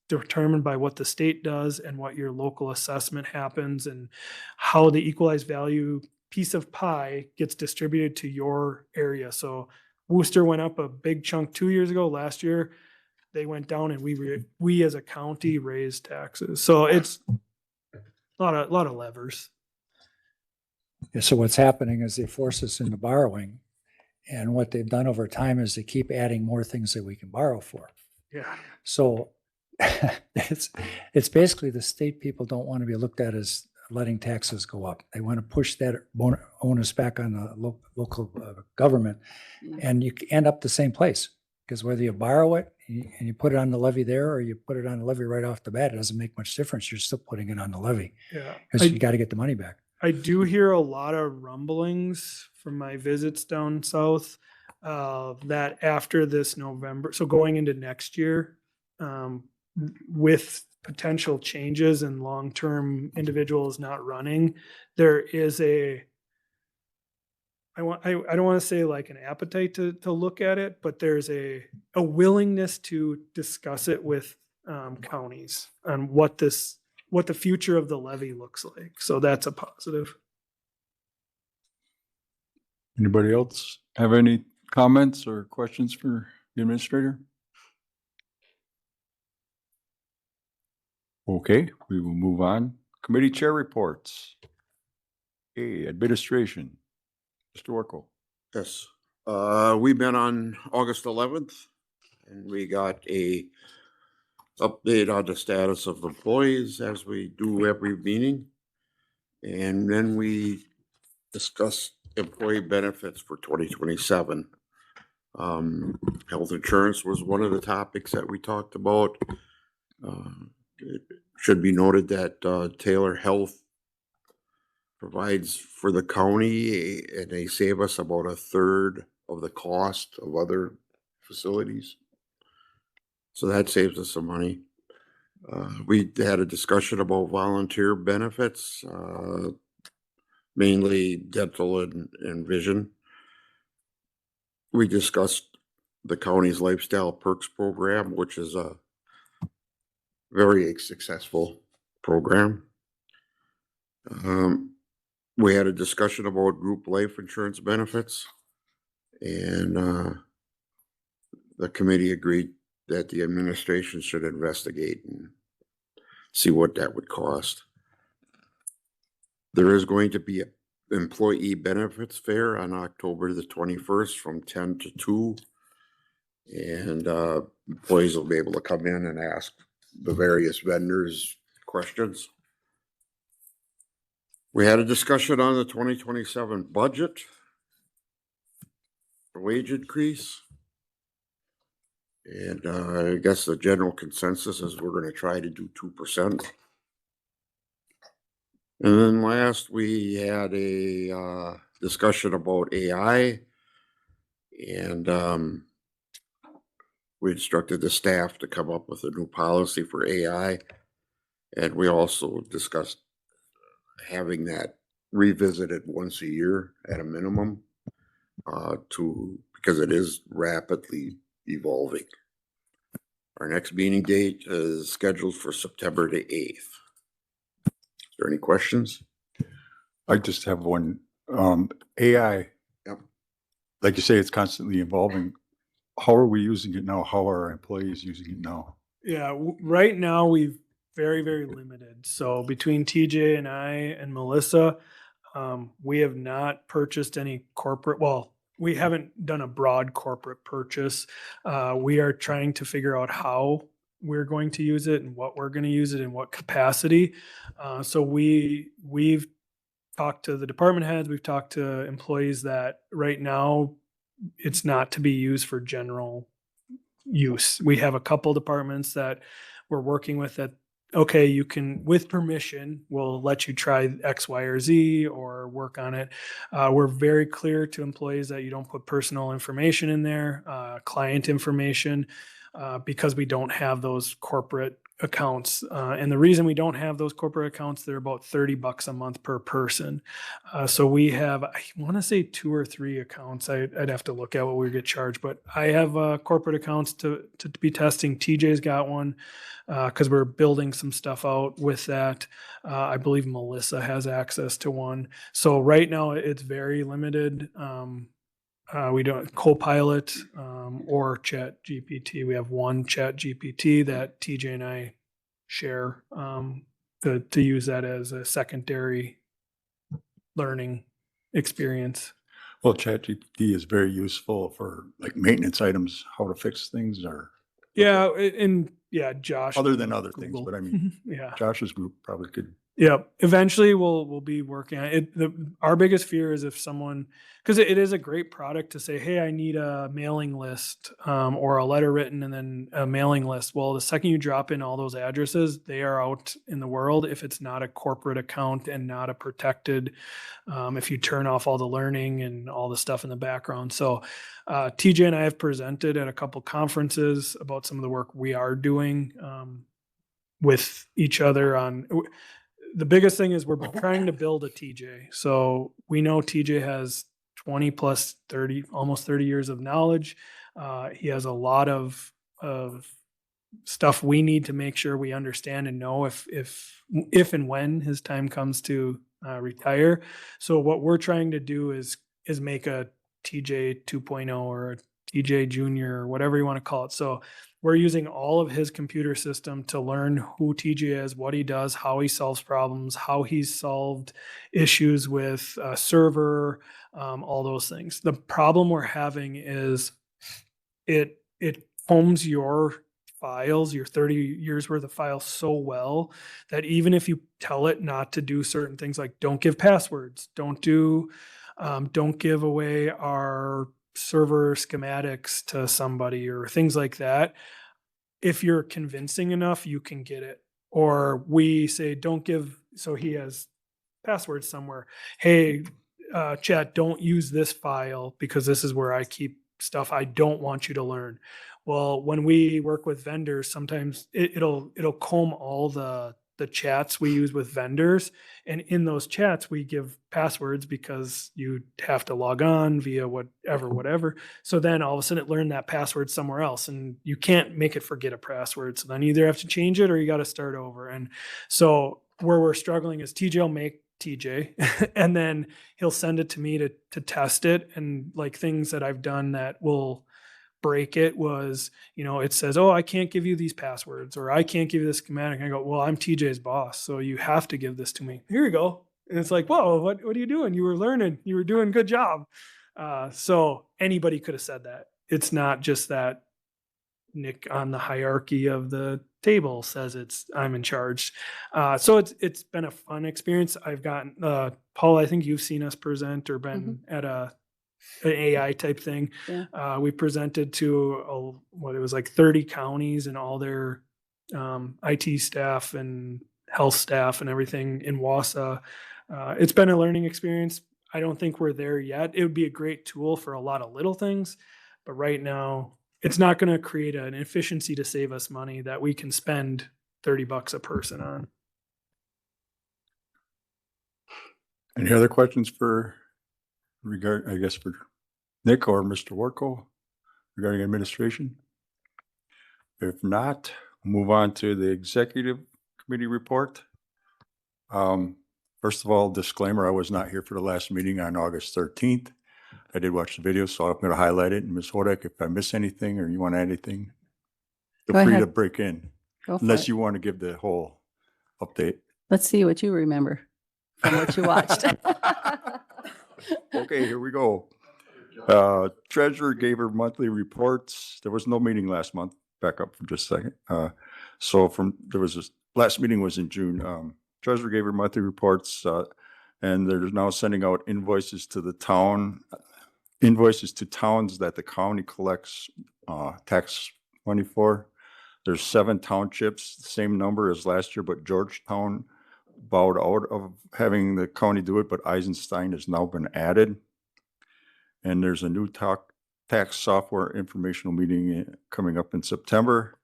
determined by what the state does and what your local assessment happens, and how the equalized value piece of pie gets distributed to your area. So Worcester went up a big chunk 2 years ago. Last year they went down, and we as a county raised taxes. So it's a lot of levers. Yeah, so what's happening is they force us into borrowing. And what they've done over time is they keep adding more things that we can borrow for. Yeah. So it's basically the state people don't want to be looked at as letting taxes go up. They want to push that onus back on the local government, and you end up the same place, because whether you borrow it and you put it on the levy there, or you put it on the levy right off the bat, it doesn't make much difference. You're still putting it on the levy, Yeah. because you got to get the money back. I do hear a lot of rumblings from my visits down south that after this November, so going into next year, with potential changes and long-term individuals not running, there is I don't want to say like an appetite to look at it, but there's a willingness to discuss it with counties on what the future of the levy looks like. So that's a positive. Anybody else have any comments or questions for the administrator? Okay, we will move on. Committee chair reports. A, administration. Mr. Warkle. Yes, we met on August 11th and we got a update on the status of employees as we do every meeting. And then we discussed employee benefits for 2027. Health insurance was one of the topics that we talked about. It should be noted that Taylor Health provides for the county and they save us about a third of the cost of other facilities. So that saves us some money. We had a discussion about volunteer benefits, mainly dental and vision. We discussed the county's lifestyle perks program, which is a very successful program. We had a discussion about group life insurance benefits, and the committee agreed that the administration should investigate and see what that would cost. There is going to be an employee benefits fair on October the 21st from 10 to 2. And employees will be able to come in and ask the various vendors questions. We had a discussion on the 2027 budget for wage increase. And I guess the general consensus is we're going to try to do 2%. And then last, we had a discussion about AI. And we instructed the staff to come up with a new policy for AI. And we also discussed having that revisited once a year at a minimum because it is rapidly evolving. Our next meeting date is scheduled for September the 8th. Is there any questions? I just have one. AI, Yep. like you say, it's constantly evolving. How are we using it now? How are our employees using it now? Yeah, right now we've very, very limited. So between TJ and I and Melissa, we have not purchased any corporate, well, we haven't done a broad corporate purchase. We are trying to figure out how we're going to use it and what we're going to use it in what capacity. So we've talked to the department heads, we've talked to employees that right now it's not to be used for general use. We have a couple departments that we're working with that, okay, you can, with permission, we'll let you try X, Y, or Z or work on it. We're very clear to employees that you don't put personal information in there, client information, because we don't have those corporate accounts. And the reason we don't have those corporate accounts, they're about $30 a month per person. So we have, I want to say 2 or 3 accounts. I'd have to look at what we get charged, but I have corporate accounts to be testing. TJ's got one because we're building some stuff out with that. I believe Melissa has access to one. So right now it's very limited. We don't Copilot or Chat GPT. We have one Chat GPT that TJ and I share to use that as a secondary learning experience. Well, ChatGPT is very useful for like maintenance items, how to fix things or. Yeah. And yeah, Josh. Other than other Google. things, but I mean, yeah. Josh's group probably could. Yeah, eventually we'll be working on it. Our biggest fear is if someone, because it is a great product to say, hey, I need a mailing list or a letter written and then a mailing list. Well, the second you drop in all those addresses, they are out in the world if it's not a corporate account and not a protected, if you turn off all the learning and all the stuff in the background. So TJ and I have presented at a couple conferences about some of the work we are doing with each other on. The biggest thing is we're trying to build a TJ. So we know TJ has 20 plus 30, almost 30 years of knowledge. He has a lot of stuff we need to make sure we understand and know if and when his time comes to retire. So what we're trying to do is is make a TJ 2.0 or a TJ Junior or whatever you want to call it. So we're using all of his computer system to learn who TJ is, what he does, how he solves problems, how he's solved issues with a server, all those things. The problem we're having is it homes your files, your 30 years worth of files so well that even if you tell it not to do certain things, like don't give passwords, don't give away our server schematics to somebody or things like that, if you're convincing enough, you can get it. Or we say, don't give, so he has passwords somewhere. Hey, chat, don't use this file because this is where I keep stuff I don't want you to learn. Well, when we work with vendors, sometimes it'll comb all the chats we use with vendors, and in those chats we give passwords because you have to log on via whatever. So then all of a sudden it learned that password somewhere else, and you can't make it forget a password. So then you either have to change it or you got to start over. And so where we're struggling is TJ will make TJ and then he'll send it to me to test it, and like things that I've done that will break it was, it says, oh, I can't give you these passwords, or I can't give you this schematic. And I go, well, I'm TJ's boss, so you have to give this to me. Here you go. And it's like, whoa, what are you doing? You were learning. You were doing a good job. So anybody could have said that. It's not just that Nick on the hierarchy of the table says I'm in charge. So it's been a fun experience. I've gotten, Paul, I think you've seen us present or been at an AI type thing. Yeah. We presented to it was like 30 counties and all their IT staff and health staff and everything in Wausau. It's been a learning experience. I don't think we're there yet. It would be a great tool for a lot of little things, but right now it's not going to create an efficiency to save us money that we can spend $30 a person on. Any other questions for Nick or Mr. Warco regarding administration? If not, move on to the executive committee report. First of all, disclaimer, I was not here for the last meeting on August 13th. I did watch the video, so I'm going to highlight it. And Ms. Hodak, if I miss anything or you want to add anything, Go feel free ahead. to break in, Go for unless it. you want to give the whole update. Let's see what you remember from what you watched. Okay, here we go. Treasurer gave her monthly reports. There was no meeting last month. Back up for just a second. Last meeting was in June. Treasurer gave her monthly reports, and they're now sending out invoices to towns that the county collects tax money for. There's 7 townships, the same number as last year, but Georgetown bowed out of having the county do it, but Eisenstein has now been added. And there's a new tax software informational meeting coming up in September.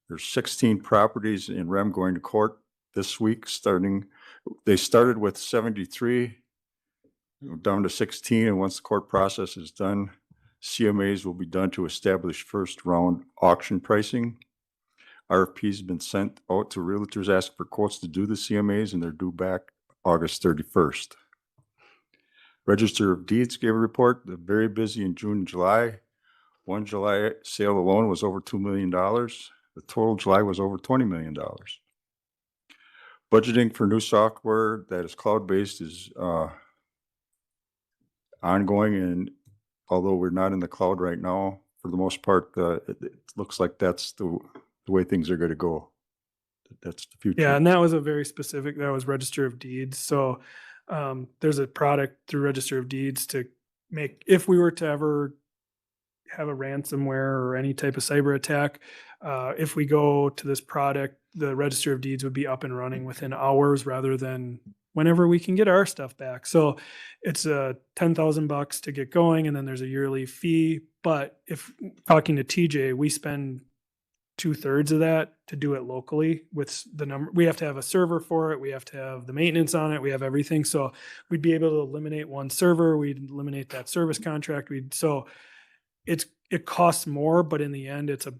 There's 16 properties in REM going to court this week. They started with 73, down to 16, and once the court process is done, CMAs will be done to establish first round auction pricing. RFPs have been sent out to realtors asking for quotes to do the CMAs, and they're due back August 31st. Register of Deeds gave a report. They're very busy in June and July. One July sale alone was over $2 million. The total July was over $20 million. Budgeting for new software that is cloud-based is ongoing, and although we're not in the cloud right now, for the most part, it looks like that's the way things are going to go. That's the future. Yeah, and that was that was Register of Deeds. So there's a product through Register of Deeds to make, if we were to ever have a ransomware or any type of cyber attack, if we go to this product, the Register of Deeds would be up and running within hours rather than whenever we can get our stuff back. So it's $10,000 to get going, and then there's a yearly fee. But if talking to TJ, we spend 2/3 of that to do it locally with the number. We have to have a server for it. We have to have the maintenance on it. We have everything. So we'd be able to eliminate one server. We'd eliminate that service contract. It costs more, but in the end, it's a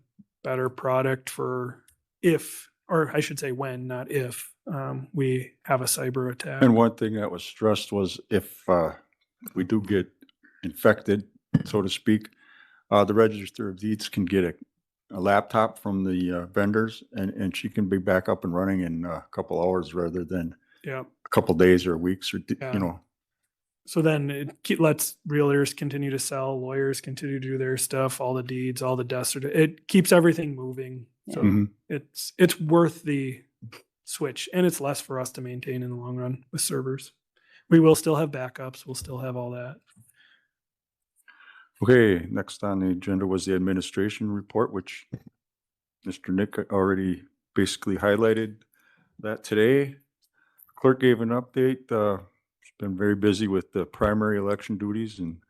better product for when, not if, we have a cyber attack. And one thing that was stressed was if we do get infected, so to speak, the Register of Deeds can get a laptop from the vendors, and she can be back up and running in a couple hours rather than Yeah. a couple days or weeks or, Yeah. you know. So then it lets realtors continue to sell, lawyers continue to do their stuff, all the deeds, all the death it keeps everything moving. So Mhm. it's worth the switch, and it's less for us to maintain in the long run with servers. We will still have backups. We'll still have all that. Okay, next on the agenda was the administration report, which Mr. Nick already basically highlighted that today. Clerk gave an update. She's been very busy with the primary election duties, and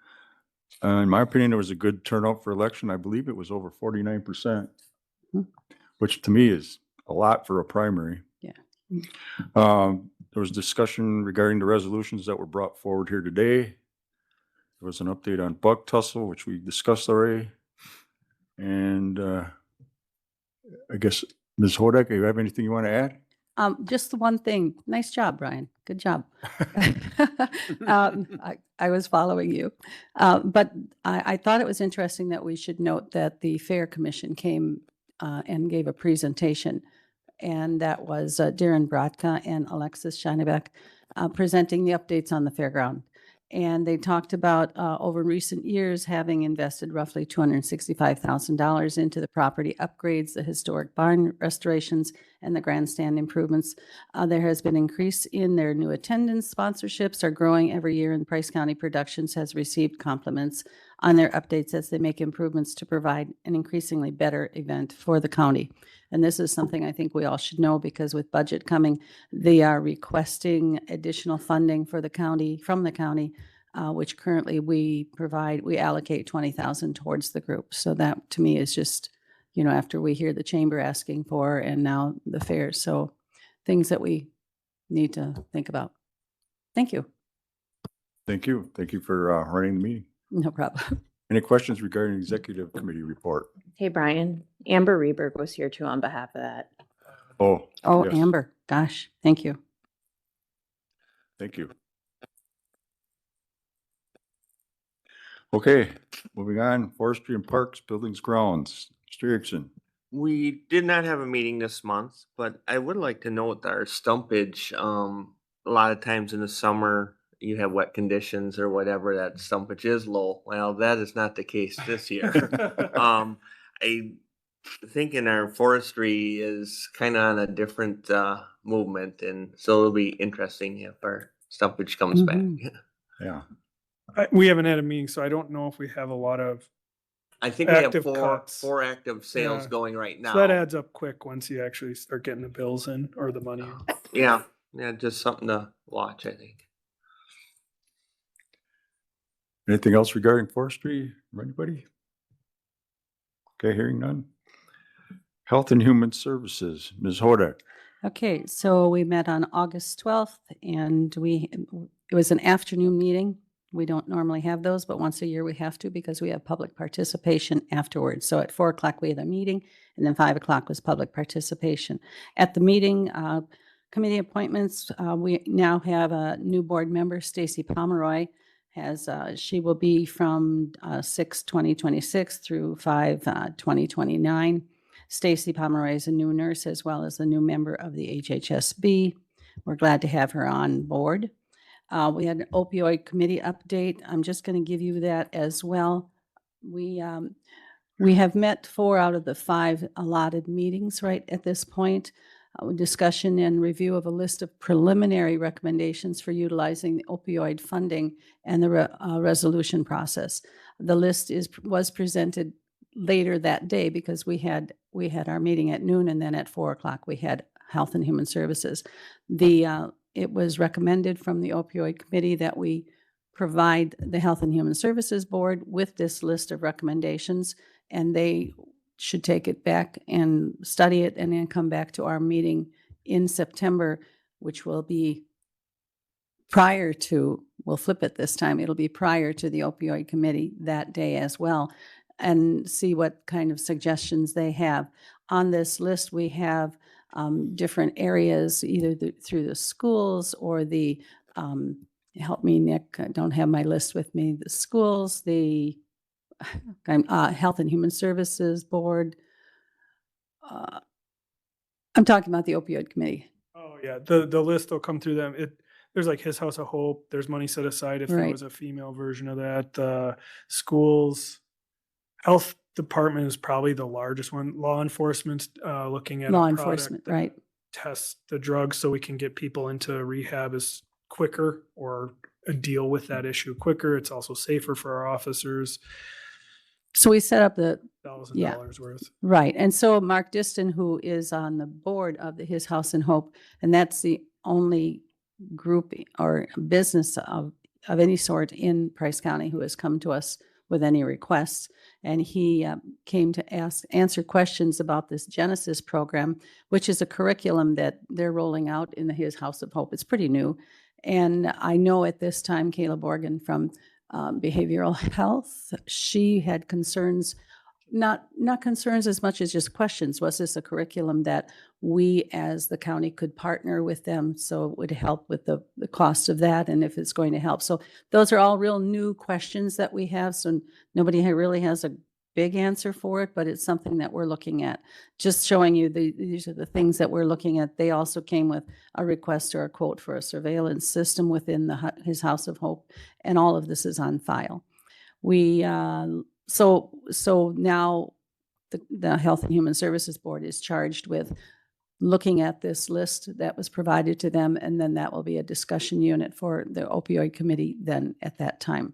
in my opinion, it was a good turnout for election. I believe it was over 49%, Hmm. which to me is a lot for a primary. Yeah. There was discussion regarding the resolutions that were brought forward here today. There was an update on bug tussle, which we discussed already. And I guess, Ms. Hodak, you have anything you want to add? Just the one thing. Nice job, Brian. Good job. I was following you. But I thought it was interesting that we should note that the Fair Commission came and gave a presentation. And that was Darren Brodka and Alexis Shinebeck presenting the updates on the fairground. And they talked about over recent years having invested roughly $265,000 into the property upgrades, the historic barn restorations, and the grandstand improvements. There has been increase in their new attendance. Sponsorships are growing every year, and Price County Productions has received compliments on their updates as they make improvements to provide an increasingly better event for the county. And this is something I think we all should know, because with budget coming, they are requesting additional funding for the county, from the county, which currently we allocate 20,000 towards the group. So that to me is just, after we hear the chamber asking for, and now the fair. So things that we need to think about. Thank you. Thank you. Thank you for running the meeting. No problem. Any questions regarding executive committee report? Hey, Brian, Amber Reberg was here too on behalf of that. Oh, Oh, yes. Amber, gosh, thank you. Thank you. Okay, moving on, forestry and parks, buildings, grounds. Mr. Erickson. We did not have a meeting this month, but I would like to note our stumpage. A lot of times in the summer, you have wet conditions or whatever, that stumpage is low. Well, that is not the case this year. I think in our forestry is kind of on a different movement, and so it'll be interesting if our stumpage comes back. Yeah. We haven't had a meeting, so I don't know if we have a lot of. I think we have Active cuts. four active sales Yeah. going right now. So that adds up quick once you actually start getting the bills in or the money in. Yeah, just something to watch, I think. Anything else regarding forestry from anybody? Okay, hearing none. Health and Human Services, Ms. Hodak. Okay, so we met on August 12th, and it was an afternoon meeting. We don't normally have those, but once a year we have to, because we have public participation afterwards. So at 4 o'clock we had a meeting, and then 5 o'clock was public participation. At the meeting, committee appointments, we now have a new board member, Stacy Pomeroy. She will be from 6/2026 through 5/2029. Stacy Pomeroy is a new nurse as well as a new member of the HHSB. We're glad to have her on board. We had an opioid committee update. I'm just going to give you that as well. We have met 4 out of the 5 allotted meetings right at this point. Discussion and review of a list of preliminary recommendations for utilizing the opioid funding and the resolution process. The list was presented later that day because we had our meeting at noon, and then at 4 o'clock we had Health and Human Services. It was recommended from the opioid committee that we provide the Health and Human Services Board with this list of recommendations, and they should take it back and study it and then come back to our meeting in September, which will be we'll flip it this time. It'll be prior to the opioid committee that day as well, and see what kind of suggestions they have. On this list, we have different areas, either through the schools or the help me, Nick, I don't have my list with me, the schools, the Health and Human Services Board. I'm talking about the opioid committee. Oh, yeah, the list will come through them. There's like His House of Hope, there's money set aside if there Right. was a female version of that. Schools, health department is probably the largest one. Law enforcement, looking at a Law product enforcement, that right. tests the drugs so we can get people into rehab is quicker or deal with that issue quicker. It's also safer for our officers. So we set up the, $1,000 worth. right. And so Mark Diston, who is on the board of the His House and Hope, and that's the only group or business of any sort in Price County who has come to us with any requests. And he came to answer questions about this Genesis program, which is a curriculum that they're rolling out in the His House of Hope. It's pretty new. And I know at this time, Kayla Borgen from behavioral health, she had concerns, not concerns as much as just questions. Was this a curriculum that we as the county could partner with them so it would help with the cost of that and if it's going to help? So those are all real new questions that we have. So nobody really has a big answer for it, but it's something that we're looking at. Just showing you these are the things that we're looking at. They also came with a request or a quote for a surveillance system within His House of Hope, and all of this is on file. We so now the Health and Human Services Board is charged with looking at this list that was provided to them, and then that will be a discussion unit for the opioid committee then at that time.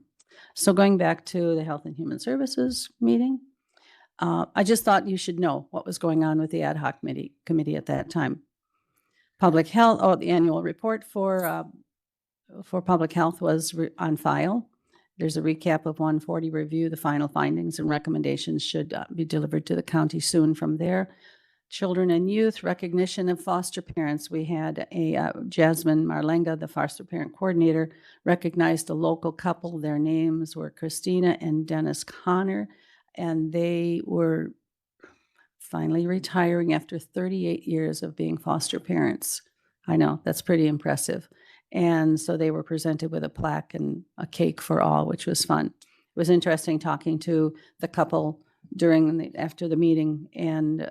So going back to the Health and Human Services meeting, I just thought you should know what was going on with the ad hoc committee at that time. Public health, the annual report for public health was on file. There's a recap of 140 review. The final findings and recommendations should be delivered to the county soon from there. Children and youth recognition of foster parents. We had Jasmine Marlenga, the foster parent coordinator, recognized a local couple. Their names were Christina and Dennis Connor, and they were finally retiring after 38 years of being foster parents. I know, that's pretty impressive. And so they were presented with a plaque and a cake for all, which was fun. It was interesting talking to the couple after the meeting and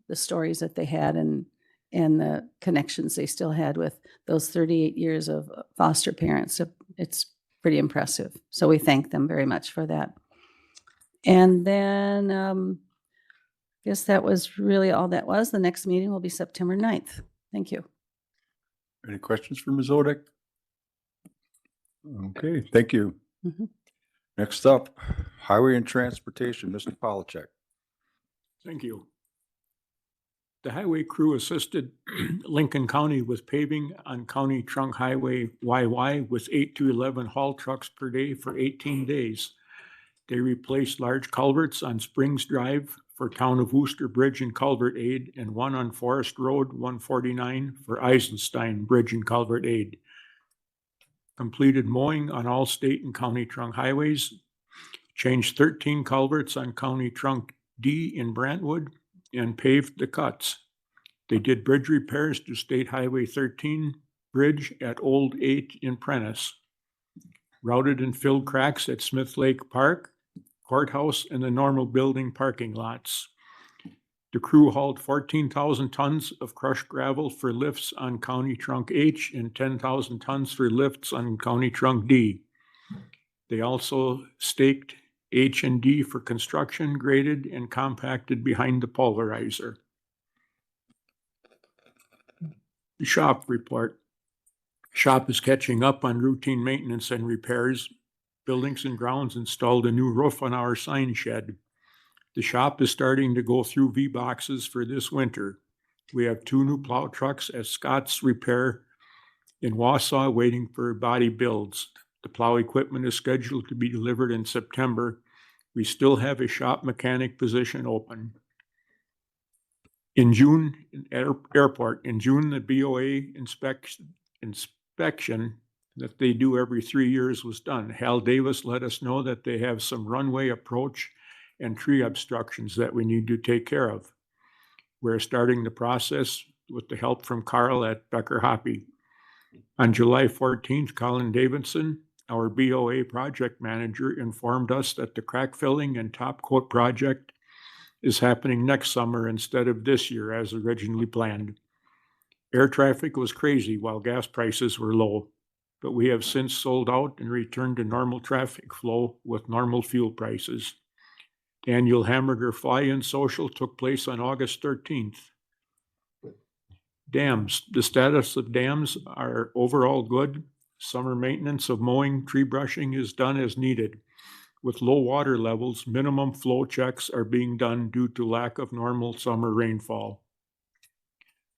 the stories that they had and the connections they still had with those 38 years of foster parents. So it's pretty impressive. So we thank them very much for that. And then I guess that was really all that was. The next meeting will be September 9th. Thank you. Any questions for Ms. Odick? Okay, thank you. Mhm. Next up, Highway and Transportation, Mr. Polachek. Thank you. The highway crew assisted Lincoln County with paving on County Trunk Highway YY with 8 to 11 haul trucks per day for 18 days. They replaced large culverts on Springs Drive for Town of Wooster Bridge and Culvert Aid, and one on Forest Road 149 for Eisenstein Bridge and Culvert Aid. Completed mowing on all state and county trunk highways. Changed 13 culverts on County Trunk D in Brantwood and paved the cuts. They did bridge repairs to State Highway 13 bridge at Old 8 in Prentice. Routed and filled cracks at Smith Lake Park, Courthouse, and the normal building parking lots. The crew hauled 14,000 tons of crushed gravel for lifts on County Trunk H and 10,000 tons for lifts on County Trunk D. They also staked H and D for construction, graded, and compacted behind the pulverizer. The shop report. Shop is catching up on routine maintenance and repairs. Buildings and Grounds installed a new roof on our sign shed. The shop is starting to go through V-boxes for this winter. We have 2 new plow trucks at Scott's Repair in Wausau waiting for body builds. The plow equipment is scheduled to be delivered in September. We still have a shop mechanic position open. In June, at airport, in June, the BOA inspection that they do every 3 years was done. Hal Davis let us know that they have some runway approach and tree obstructions that we need to take care of. We're starting the process with the help from Carl at Becker Hoppy. On July 14th, Colin Davidson, our BOA project manager, informed us that the crack filling and top coat project is happening next summer instead of this year as originally planned. Air traffic was crazy while gas prices were low, but we have since sold out and returned to normal traffic flow with normal fuel prices. The annual Hamburger Fly-In Social took place on August 13th. Dams. The status of dams are overall good. Summer maintenance of mowing, tree brushing is done as needed. With low water levels, minimum flow checks are being done due to lack of normal summer rainfall.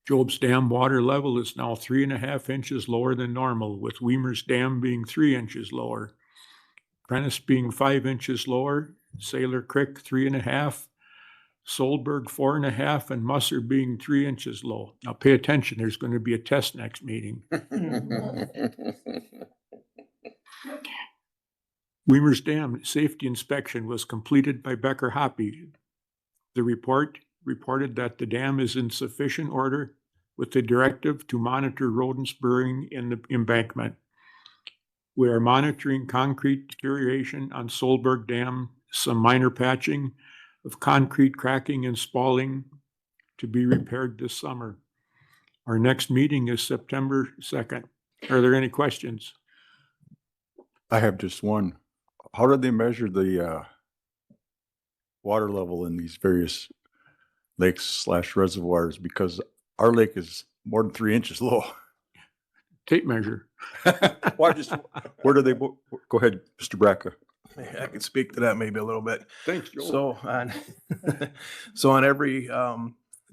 Job's Dam water level is now 3.5 inches lower than normal, with Weimer's Dam being 3 inches lower. Prentice being 5 inches lower, Sailor Creek 3.5, Solberg 4.5, and Musser being 3 inches low. Now pay attention, there's going to be a test next meeting. Weimer's Dam safety inspection was completed by Becker Hoppy. The report reported that the dam is in sufficient order with the directive to monitor rodents burrowing in the embankment. We are monitoring concrete deterioration on Solberg Dam, some minor patching of concrete cracking and spalling to be repaired this summer. Our next meeting is September 2nd. Are there any questions? I have just one. How did they measure the water level in these various lakes / reservoirs? Because our lake is more than 3 inches low. Tape measure. Why just, where do they, go ahead, Mr. Bracca. I can speak to that maybe a little bit. Thanks, Joe. So on, so on every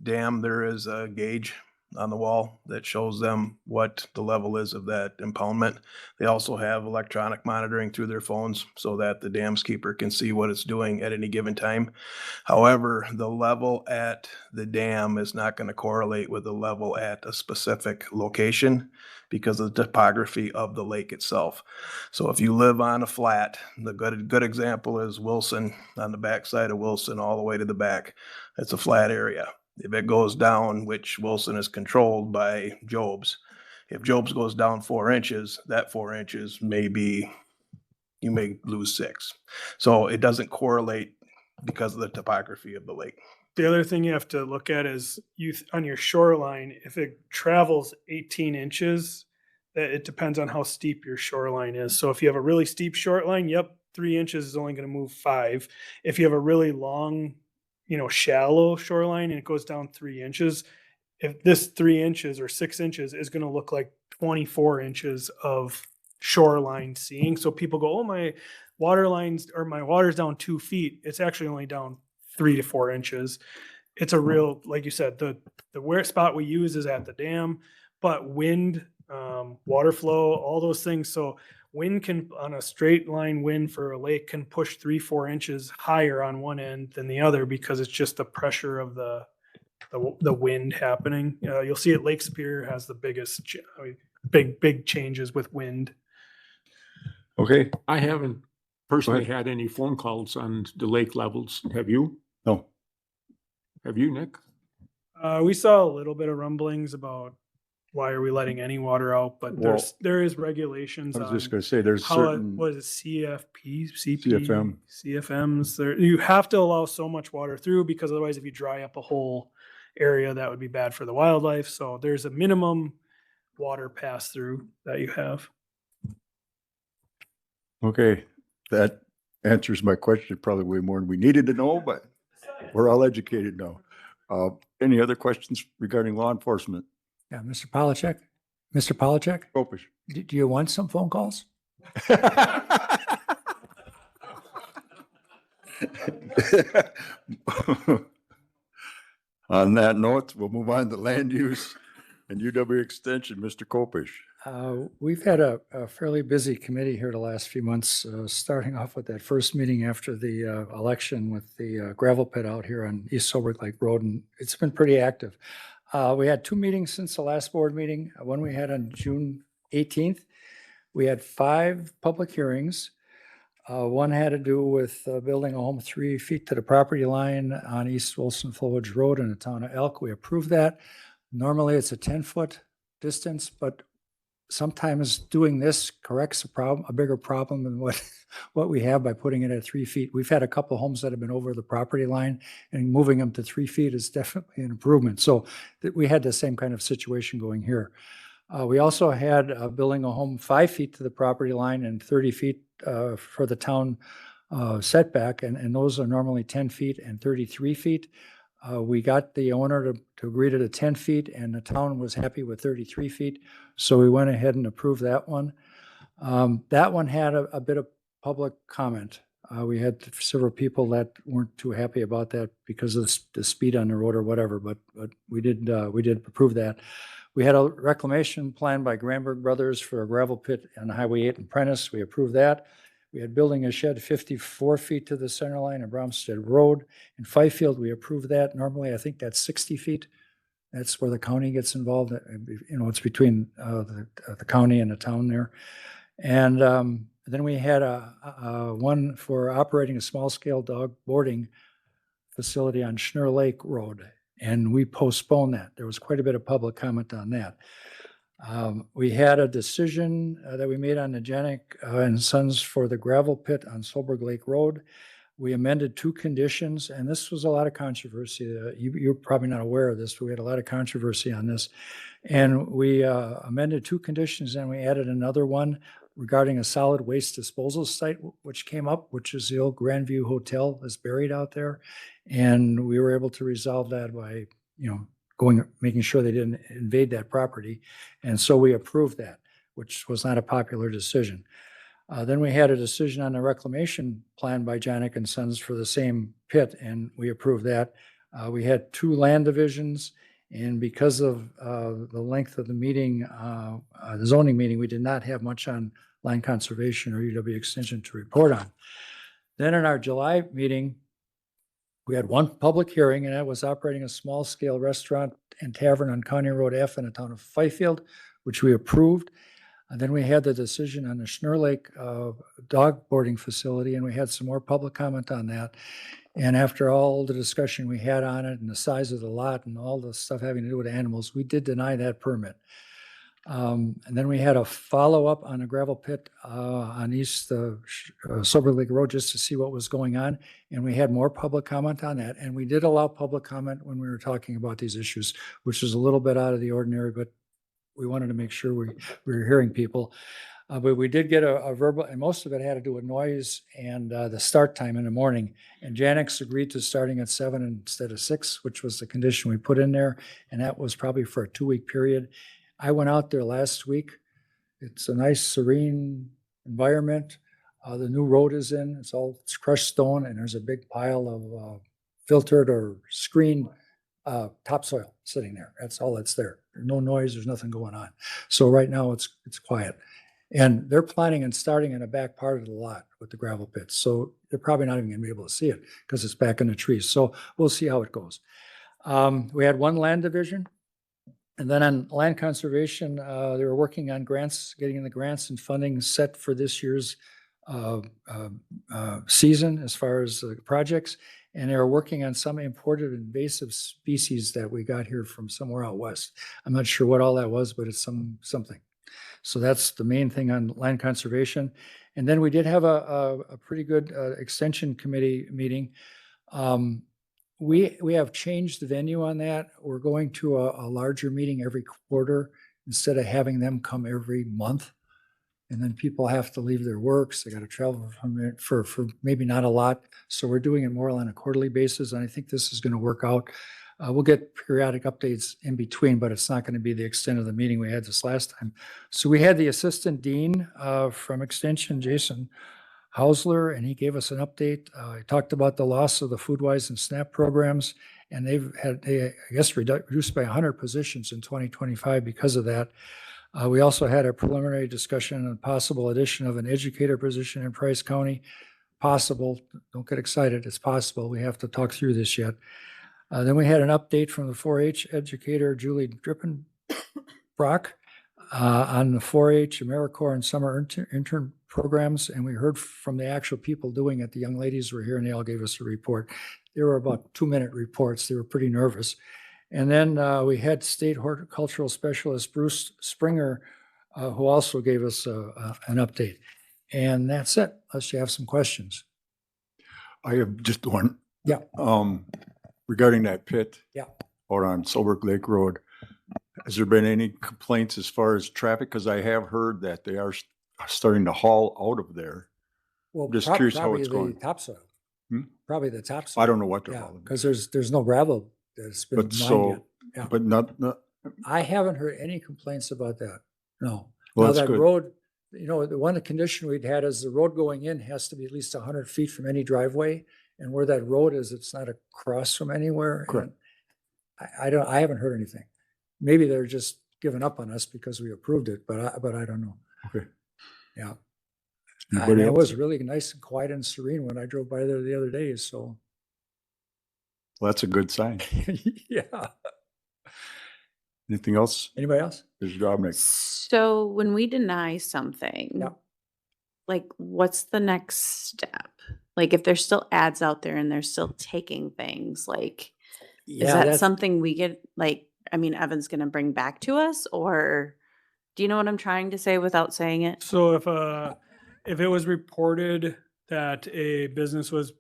dam, there is a gauge on the wall that shows them what the level is of that impoundment. They also have electronic monitoring through their phones so that the dams keeper can see what it's doing at any given time. However, the level at the dam is not going to correlate with the level at a specific location because of the topography of the lake itself. So if you live on a flat, the good example is Wilson, on the backside of Wilson all the way to the back. It's a flat area. If it goes down, which Wilson is controlled by Job's, if Job's goes down 4 inches, that 4 inches may be, you may lose 6. So it doesn't correlate because of the topography of the lake. The other thing you have to look at is on your shoreline, if it travels 18 inches, it depends on how steep your shoreline is. So if you have a really steep shoreline, yep, 3 inches is only going to move 5. If you have a really long, shallow shoreline and it goes down 3 inches, if this 3 inches or 6 inches is going to look like 24 inches of shoreline seeing. So people go, oh, my water lines or my water's down 2 feet. It's actually only down 3 to 4 inches. It's a real, like you said, the where spot we use is at the dam, but wind, water flow, all those things. So wind can, on a straight line wind for a lake, can push 3-4 inches higher on one end than the other because it's just the pressure of the wind happening. You'll see at Lake Superior has the biggest, big changes with wind. Okay. I haven't personally had any phone calls on the lake levels. Have you? No. Have you, Nick? We saw a little bit of rumblings about why are we letting any water out, but there is regulations. I was on just going to say there's how certain what is it, CFP, CP, CFM. CFMs. There, you have to allow so much water through because otherwise, if you dry up a whole area, that would be bad for the wildlife. So there's a minimum water pass through that you have. Okay, that answers my question probably way more than we needed to know, but we're all educated now. Any other questions regarding law enforcement? Yeah, Mr. Polachek? Mr. Polachek? Kopish. Do you want some phone calls? On that note, we'll move on to land use and UW Extension, Mr. Kopish. We've had a fairly busy committee here the last few months, starting off with that first meeting after the election with the gravel pit out here on East Soberg Lake Road, and it's been pretty active. We had 2 meetings since the last board meeting. One we had on June 18th. We had 5 public hearings. One had to do with building a home 3 feet to the property line on East Wilson Flowage Road in the town of Elk. We approved that. Normally it's a 10-foot distance, but sometimes doing this corrects a problem, a bigger problem than what, what we have by putting it at 3 feet. We've had a couple homes that have been over the property line, and moving them to 3 feet is definitely an improvement. So that we had the same kind of situation going here. We also had building a home 5 feet to the property line and 30 feet for the town setback, and those are normally 10 feet and 33 feet. We got the owner to agree to the 10 feet, and the town was happy with 33 feet. So we went ahead and approved that one. That one had a bit of public comment. We had several people that weren't too happy about that because of the speed on the road or whatever, but we did approve that. We had a reclamation plan by Granberg Brothers for a gravel pit on Highway 8 in Prentice. We approved that. We had building a shed 54 feet to the center line of Bromstead Road. In Fifield, we approved that. Normally, I think that's 60 feet. That's where the county gets involved. You know, it's between the county and the town there. And then we had one for operating a small-scale dog boarding facility on Schnur Lake Road, and we postponed that. There was quite a bit of public comment on that. We had a decision that we made on the Janik and Sons for the gravel pit on Solberg Lake Road. We amended 2 conditions, and this was a lot of controversy. You're probably not aware of this, but we had a lot of controversy on this. And we amended 2 conditions, and we added another one regarding a solid waste disposal site, which came up, which is the old Grandview Hotel that's buried out there. And we were able to resolve that by, you know, making sure they didn't invade that property. And so we approved that, which was not a popular decision. Then we had a decision on the reclamation plan by Janik and Sons for the same pit, and we approved that. We had 2 land divisions, and because of the length of the meeting, the zoning meeting, we did not have much on land conservation or UW extension to report on. Then in our July meeting, we had 1 public hearing, and that was operating a small-scale restaurant and tavern on County Road F in the town of Fifield, which we approved. And then we had the decision on the Schnur Lake dog boarding facility, and we had some more public comment on that. And after all the discussion we had on it and the size of the lot and all the stuff having to do with animals, we did deny that permit. And then we had a follow-up on a gravel pit on East Silver Lake Road just to see what was going on. And we had more public comment on that. And we did allow public comment when we were talking about these issues, which is a little bit out of the ordinary, but we wanted to make sure we were hearing people. But we did get a verbal, and most of it had to do with noise and the start time in the morning. And Janix agreed to starting at 7 instead of 6, which was the condition we put in there. And that was probably for a 2-week period. I went out there last week. It's a nice, serene environment. The new road is in. It's crushed stone, and there's a big pile of filtered or screened topsoil sitting there. That's all that's there. There's no noise. There's nothing going on. So right now it's quiet. And they're planning on starting in the back part of the lot with the gravel pits. So they're probably not even going to be able to see it because it's back in the trees. So we'll see how it goes. We had 1 land division. And then on land conservation, they were working on grants, getting the grants and funding set for this year's season as far as the projects. And they were working on some imported invasive species that we got here from somewhere out west. I'm not sure what all that was, but it's something. So that's the main thing on land conservation. And then we did have a pretty good extension committee meeting. We have changed the venue on that. We're going to a larger meeting every quarter instead of having them come every month. And then people have to leave their works. They got to travel from it for maybe not a lot. So we're doing it more on a quarterly basis. And I think this is going to work out. We'll get periodic updates in between, but it's not going to be the extent of the meeting we had this last time. So we had the assistant dean from Extension, Jason Hausler, and he gave us an update. He talked about the loss of the FoodWise and SNAP programs, and they I guess, reduced by 100 positions in 2025 because of that. We also had a preliminary discussion on possible addition of an educator position in Price County. Possible, don't get excited, it's possible. We have to talk through this yet. Then we had an update from the 4-H educator, Julie Drippenbrock, on the 4-H, AmeriCorps, and summer intern programs. And we heard from the actual people doing it. The young ladies were here and they all gave us a report. They were about 2-minute reports. They were pretty nervous. And then we had state horticultural specialist Bruce Springer who also gave us an update. And that's it, unless you have some questions. I have just one. Yeah. Regarding that pit. Yeah. Out on Silver Lake Road. Has there been any complaints as far as traffic? Because I have heard that they are starting to haul out of there. Well, Just curious how probably it's the going. topsoil. Hmm? Probably the topsoil. I don't know what they're Yeah, hauling. because there's no gravel that's been But mined so, yet. Yeah. but not, I haven't heard any complaints about that. No. Well, Now that's that good. road, the one condition we'd had is the road going in has to be at least 100 feet from any driveway. And where that road is, it's not across from anywhere. Correct. And I haven't heard anything. Maybe they're just giving up on us because we approved it, but I don't know. Okay. Yeah. Anybody And it else? was really nice and quiet and serene when I drove by there the other day, so. Well, that's a good sign. Yeah. Anything else? Anybody else? Mr. Dominic? So when we deny something, Yeah. like what's the next step? Like if there's still ads out there and they're still taking things, like is that that's- something we get, like, I mean, Evan's gonna bring back to us, or do you know what I'm trying to say without saying it? So if it was reported that a business was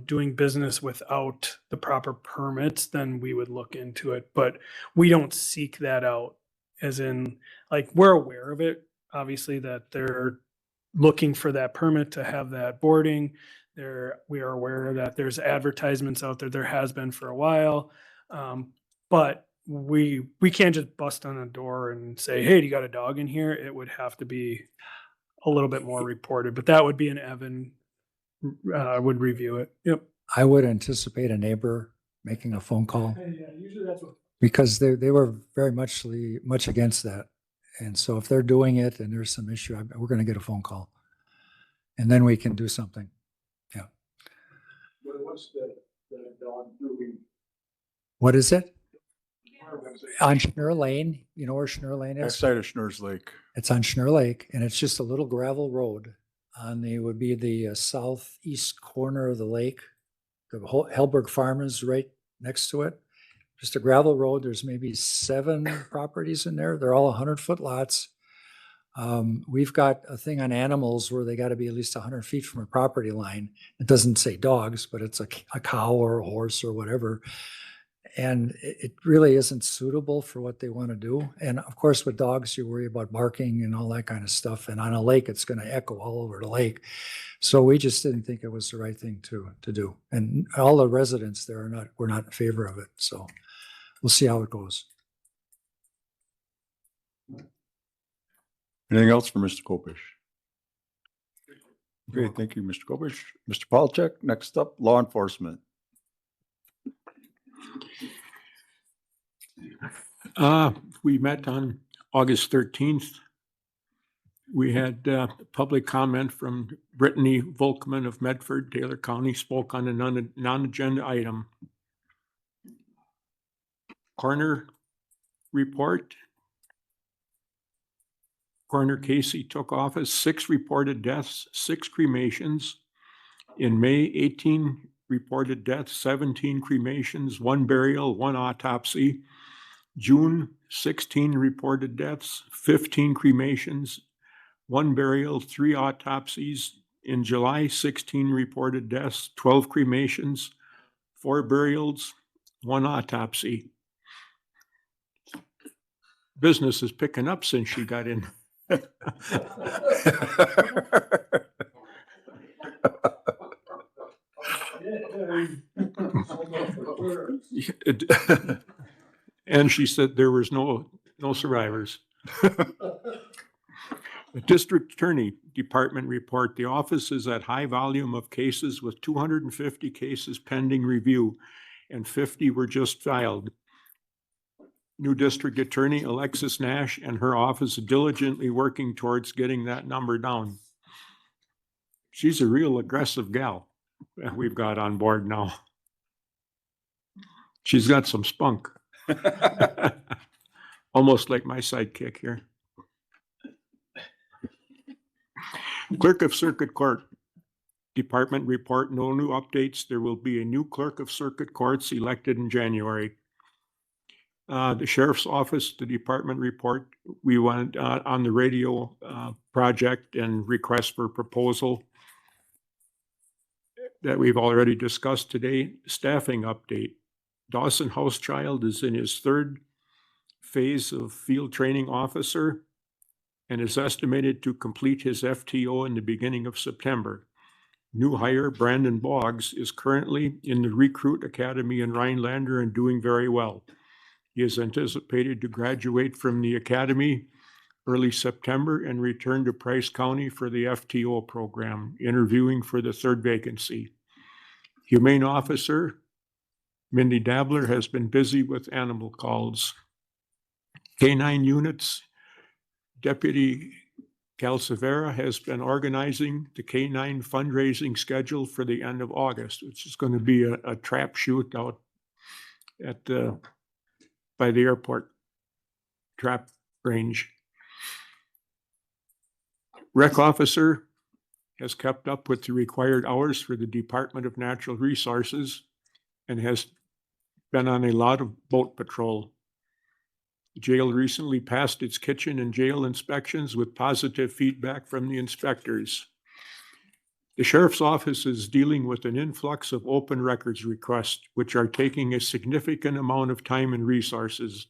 doing business without the proper permits, then we would look into it. But we don't seek that out, as in, like, we're aware of it, obviously, that they're looking for that permit to have that boarding. We are aware that there's advertisements out there. There has been for a while. But we can't just bust on a door and say, hey, do you got a dog in here? It would have to be a little bit more reported, but that would be an Evan would review it. Yep. I would anticipate a neighbor making a phone call Yeah, usually that's what. because they were very much against that. And so if they're doing it and there's some issue, we're going to get a phone call. And then we can do something. Yeah. What's the dog doing? What is it? On Schnur Lane, you know where Schnur Lane is? Backside of Schnur's Lake. It's on Schnur Lake, and it's just a little gravel road would be the southeast corner of the lake. The whole Hellberg Farm is right next to it. Just a gravel road. There's maybe 7 properties in there. They're all 100-foot lots. We've got a thing on animals where they got to be at least 100 feet from a property line. It doesn't say dogs, but it's a cow or a horse or whatever. And it really isn't suitable for what they want to do. And of course, with dogs, you worry about barking and all that kind of stuff. And on a lake, it's going to echo all over the lake. So we just didn't think it was the right thing to do. And all the residents there were not in favor of it. So we'll see how it goes. Anything else for Mr. Kopish? Okay, thank you, Mr. Kopish. Mr. Palchek, next up, law enforcement. We met on August 13th. We had public comment from Brittany Volkman of Medford, Taylor County, spoke on a non-agenda item. Coroner report. Coroner Casey took office, 6 reported deaths, 6 cremations. In May, 18 reported deaths, 17 cremations, 1 burial, 1 autopsy. June, 16 reported deaths, 15 cremations, 1 burial, 3 autopsies. In July, 16 reported deaths, 12 cremations, 4 burials, 1 autopsy. Business is picking up since she got in. And she said there was no survivors. The District Attorney Department report, the office is at high volume of cases with 250 cases pending review and 50 were just filed. New District Attorney Alexis Nash and her office diligently working towards getting that number down. She's a real aggressive gal that we've got on board now. She's got some spunk. Almost like my sidekick here. Clerk of Circuit Court Department report, no new updates. There will be a new clerk of circuit courts elected in January. The sheriff's office, the department report, we went on the radio project and request for proposal that we've already discussed today. Staffing update. Dawson Housechild is in his third phase of field training officer and is estimated to complete his FTO in the beginning of September. New hire Brandon Boggs is currently in the Recruit Academy in Rhinelander and doing very well. He is anticipated to graduate from the academy early September and return to Price County for the FTO program, interviewing for the third vacancy. Humane officer Mindy Dabler has been busy with animal calls. K-9 units, Deputy Calcevera has been organizing the K-9 fundraising schedule for the end of August, which is going to be a trap shoot out at by the airport trap range. Rec officer has kept up with the required hours for the Department of Natural Resources and has been on a lot of boat patrol. Jail recently passed its kitchen and jail inspections with positive feedback from the inspectors. The sheriff's office is dealing with an influx of open records requests, which are taking a significant amount of time and resources.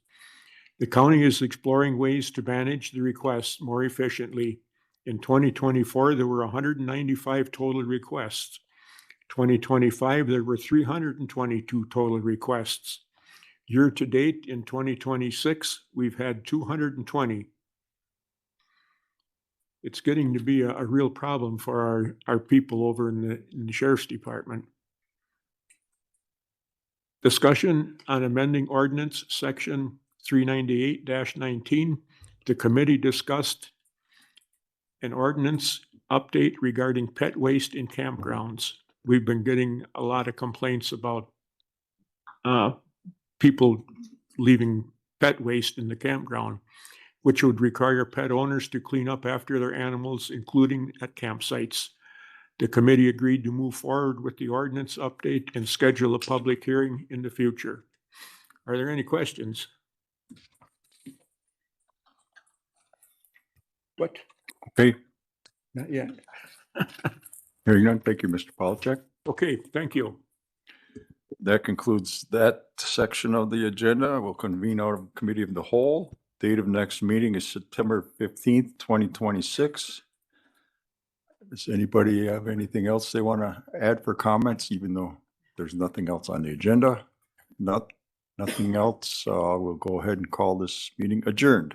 The county is exploring ways to manage the requests more efficiently. In 2024, there were 195 total requests. 2025, there were 322 total requests. Year to date in 2026, we've had 220. It's getting to be a real problem for our people over in the sheriff's department. Discussion on amending ordinance section 398-19. The committee discussed an ordinance update regarding pet waste in campgrounds. We've been getting a lot of complaints about people leaving pet waste in the campground, which would require pet owners to clean up after their animals, including at campsites. The committee agreed to move forward with the ordinance update and schedule a public hearing in the future. Are there any questions? What? Okay, Not yet. hearing none, thank you, Mr. Polachek. Okay, thank you. That concludes that section of the agenda. We'll convene out of committee of the whole. Date of next meeting is September 15th, 2026. Does anybody have anything else they want to add for comments, even though there's nothing else on the agenda? Nothing else. We'll go ahead and call this meeting adjourned.